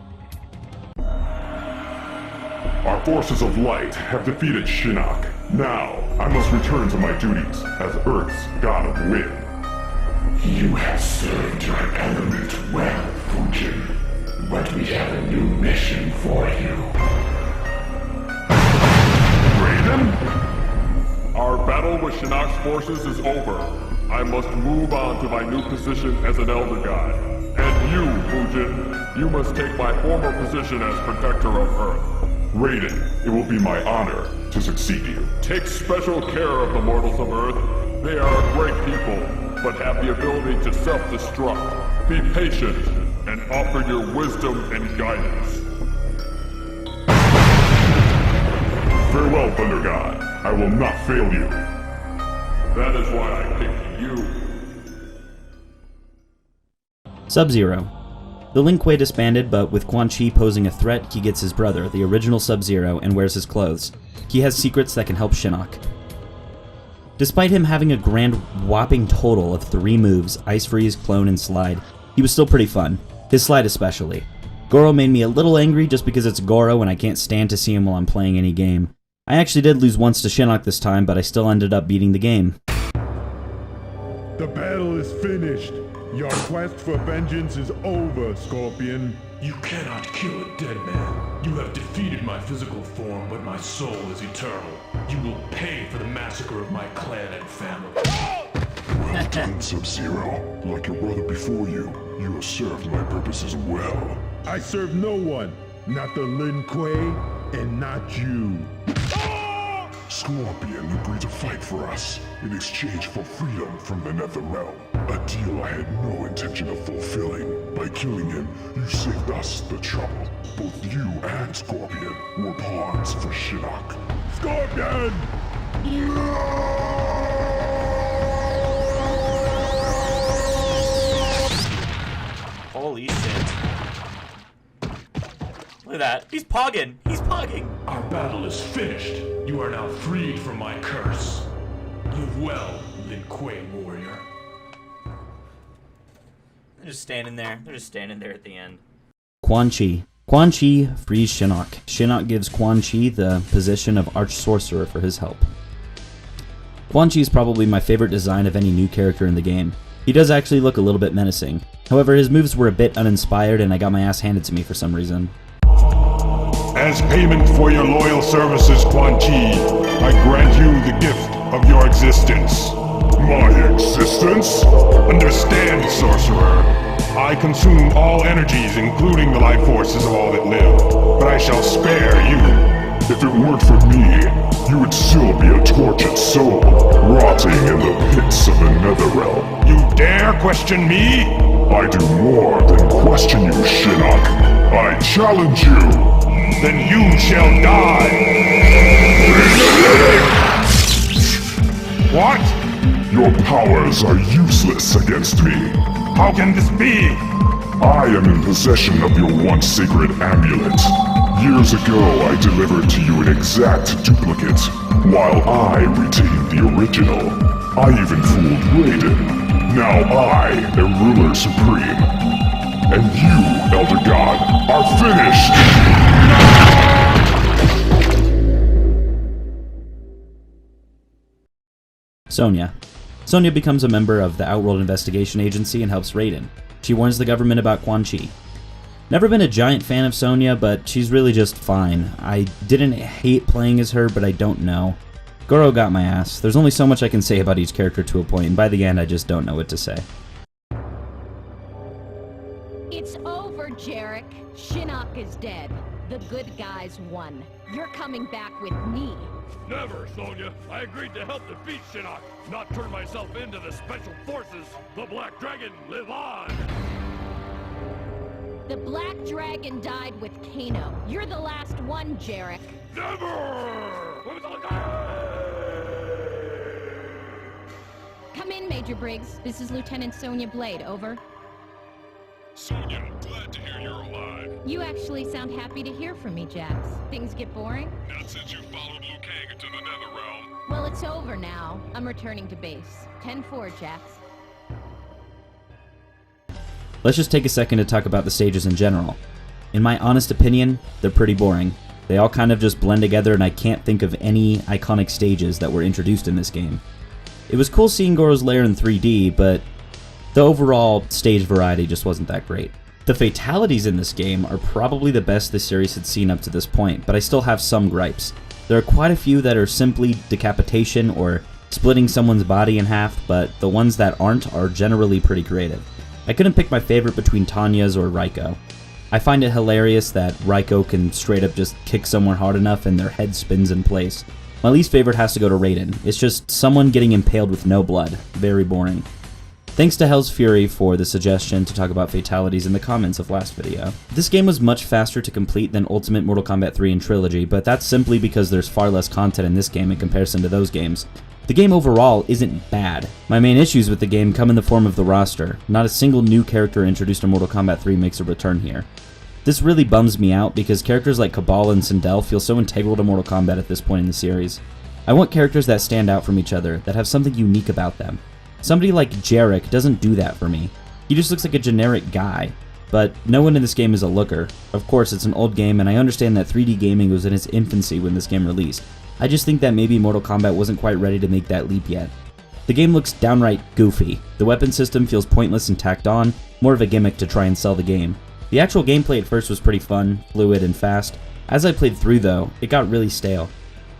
Our forces of light have defeated Shinnok. Now, I must return to my duties as Earth's god of wind. You have served your element well, Fujin. But we have a new mission for you. Raiden? Our battle with Shinnok's forces is over. I must move on to my new position as an Elder God. And you, Fujin, you must take my former position as Protector of Earth. Raiden, it will be my honor to succeed you. Take special care of the mortals of Earth. They are great people, but have the ability to self-destruct. Be patient, and offer your wisdom and guidance. Farewell, Thunder God. I will not fail you. That is why I picked you. Sub-Zero. The Lin Kuei disbanded, but with Quan Chi posing a threat, he gets his brother, the original Sub-Zero, and wears his clothes. He has secrets that can help Shinnok. Despite him having a grand whopping total of 3 moves, Ice Freeze, Clone, and Slide, he was still pretty fun. His slide especially. Goro made me a little angry just because it's Goro and I can't stand to see him while I'm playing any game. I actually did lose once to Shinnok this time, but I still ended up beating the game. The battle is finished. Your quest for vengeance is over, Scorpion. You cannot kill a dead man. You have defeated my physical form, but my soul is eternal. You will pay for the massacre of my clan and family. Well done, Sub-Zero. Like your brother before you, you have served my purposes well. I serve no one. Not the Lin Kuei, and not you. Scorpion agreed to fight for us in exchange for freedom from the Nether Realm. A deal I had no intention of fulfilling. By killing him, you saved us the trouble. both you and Scorpion were pawns for Shinnok. Scorpion! Holy shit. Look at that. He's pogging. He's pogging. Our battle is finished. You are now freed from my curse. Live well, Lin Kuei warrior. They're just standing there. They're just standing there at the end. Quan Chi. Quan Chi frees Shinnok. Shinnok gives Quan Chi the position of Arch Sorcerer for his help. Quan Chi is probably my favorite design of any new character in the game. He does actually look a little bit menacing. However, his moves were a bit uninspired and I got my ass handed to me for some reason. As payment for your loyal services, Quan Chi, I grant you the gift of your existence. My existence? Understand, sorcerer. I consume all energies, including the life forces of all that live, but I shall spare you. If it weren't for me, you would still be a tortured soul, rotting in the pits of the Netherrealm. You dare question me? I do more than question you, Shinnok. I challenge you. Then you shall die. What? Your powers are useless against me. How can this be? I am in possession of your once sacred amulet. Years ago, I delivered to you an exact duplicate, while I retained the original. I even fooled Raiden. Now I am ruler supreme. And you, Elder God, are finished! Sonya. Sonya becomes a member of the Outworld Investigation Agency and helps Raiden. She warns the government about Quan Chi. Never been a giant fan of Sonya, but she's really just fine. I didn't hate playing as her, but I don't know. Goro got my ass. There's only so much I can say about each character to a point, and by the end I just don't know what to say. It's over, Jarek. Shinnok is dead. The good guys won. You're coming back with me. Never, Sonya. I agreed to help defeat Shinnok, not turn myself into the Special Forces. The Black Dragon, live on! The Black Dragon died with Kano. You're the last one, Jarek. Never! Come in, Major Briggs. This is Lieutenant Sonya Blade, over. Sonya, glad to hear you're alive. You actually sound happy to hear from me, Jax. Things get boring? Not since you followed Liu Kang into the Netherrealm. Well, it's over now. I'm returning to base. 10-4, Jax. Let's just take a second to talk about the stages in general. In my honest opinion, they're pretty boring. They all kind of just blend together and I can't think of any iconic stages that were introduced in this game. It was cool seeing Goro's lair in 3D, but the overall stage variety just wasn't that great. The fatalities in this game are probably the best this series had seen up to this point, but I still have some gripes. There are quite a few that are simply decapitation or splitting someone's body in half, but the ones that aren't are generally pretty creative. I couldn't pick my favorite between Tanya's or Raiko. I find it hilarious that Raiko can straight up just kick someone hard enough and their head spins in place. My least favorite has to go to Raiden. It's just someone getting impaled with no blood. Very boring. Thanks to Hell's Fury for the suggestion to talk about fatalities in the comments of last video. This game was much faster to complete than Ultimate Mortal Kombat 3 and Trilogy, but that's simply because there's far less content in this game in comparison to those games. The game overall isn't bad. My main issues with the game come in the form of the roster. Not a single new character introduced in Mortal Kombat 3 makes a return here. This really bums me out because characters like Kabal and Sindel feel so integral to Mortal Kombat at this point in the series. I want characters that stand out from each other, that have something unique about them. Somebody like Jarek doesn't do that for me. He just looks like a generic guy. But no one in this game is a looker. Of course, it's an old game and I understand that 3D gaming was in its infancy when this game released. I just think that maybe Mortal Kombat wasn't quite ready to make that leap yet. The game looks downright goofy. The weapon system feels pointless and tacked on, more of a gimmick to try and sell the game. The actual gameplay at first was pretty fun, fluid, and fast. As I played through though, it got really stale.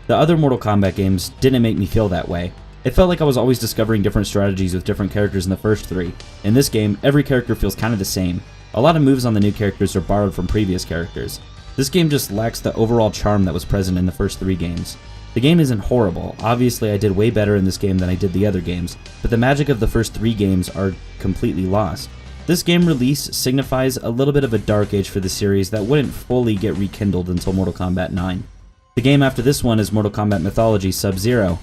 The other Mortal Kombat games didn't make me feel that way. It felt like I was always discovering different strategies with different characters in the first three. In this game, every character feels kind of the same. A lot of moves on the new characters are borrowed from previous characters. This game just lacks the overall charm that was present in the first three games. The game isn't horrible. Obviously, I did way better in this game than I did the other games, but the magic of the first three games are completely lost. This game release signifies a little bit of a dark age for the series that wouldn't fully get rekindled until Mortal Kombat 9. The game after this one is Mortal Kombat Mythology Sub-Zero.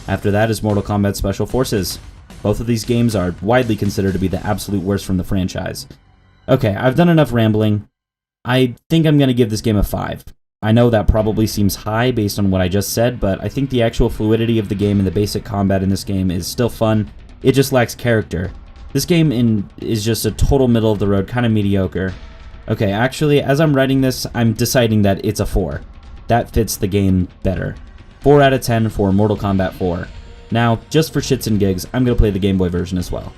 After that is Mortal Kombat Special Forces. Both of these games are widely considered to be the absolute worst from the franchise. Okay, I've done enough rambling. I think I'm going to give this game a 5. I know that probably seems high based on what I just said, but I think the actual fluidity of the game and the basic combat in this game is still fun. It just lacks character. This game is just a total middle of the road, kind of mediocre. Okay, actually, as I'm writing this, I'm deciding that it's a 4. That fits the game better. 4 out of 10 for Mortal Kombat 4. Now, just for shits and gigs, I'm going to play the Game Boy version as well.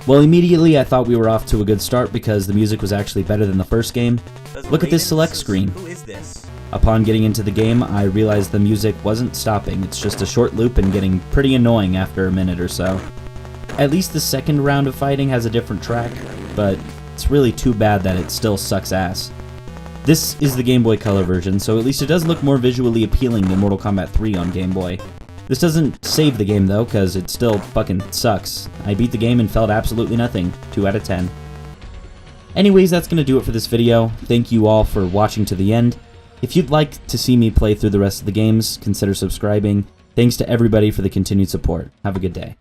Well, immediately I thought we were off to a good start because the music was actually better than the first game. Look at this select screen. Who is this? Upon getting into the game, I realized the music wasn't stopping. It's just a short loop and getting pretty annoying after a minute or so. At least the second round of fighting has a different track, but it's really too bad that it still sucks ass. This is the Game Boy Color version, so at least it does look more visually appealing than Mortal Kombat 3 on Game Boy. This doesn't save the game though, because it still fucking sucks. I beat the game and felt absolutely nothing. 2 out of 10. Anyways, that's going to do it for this video. Thank you all for watching to the end. If you'd like to see me play through the rest of the games, consider subscribing. Thanks to everybody for the continued support. Have a good day.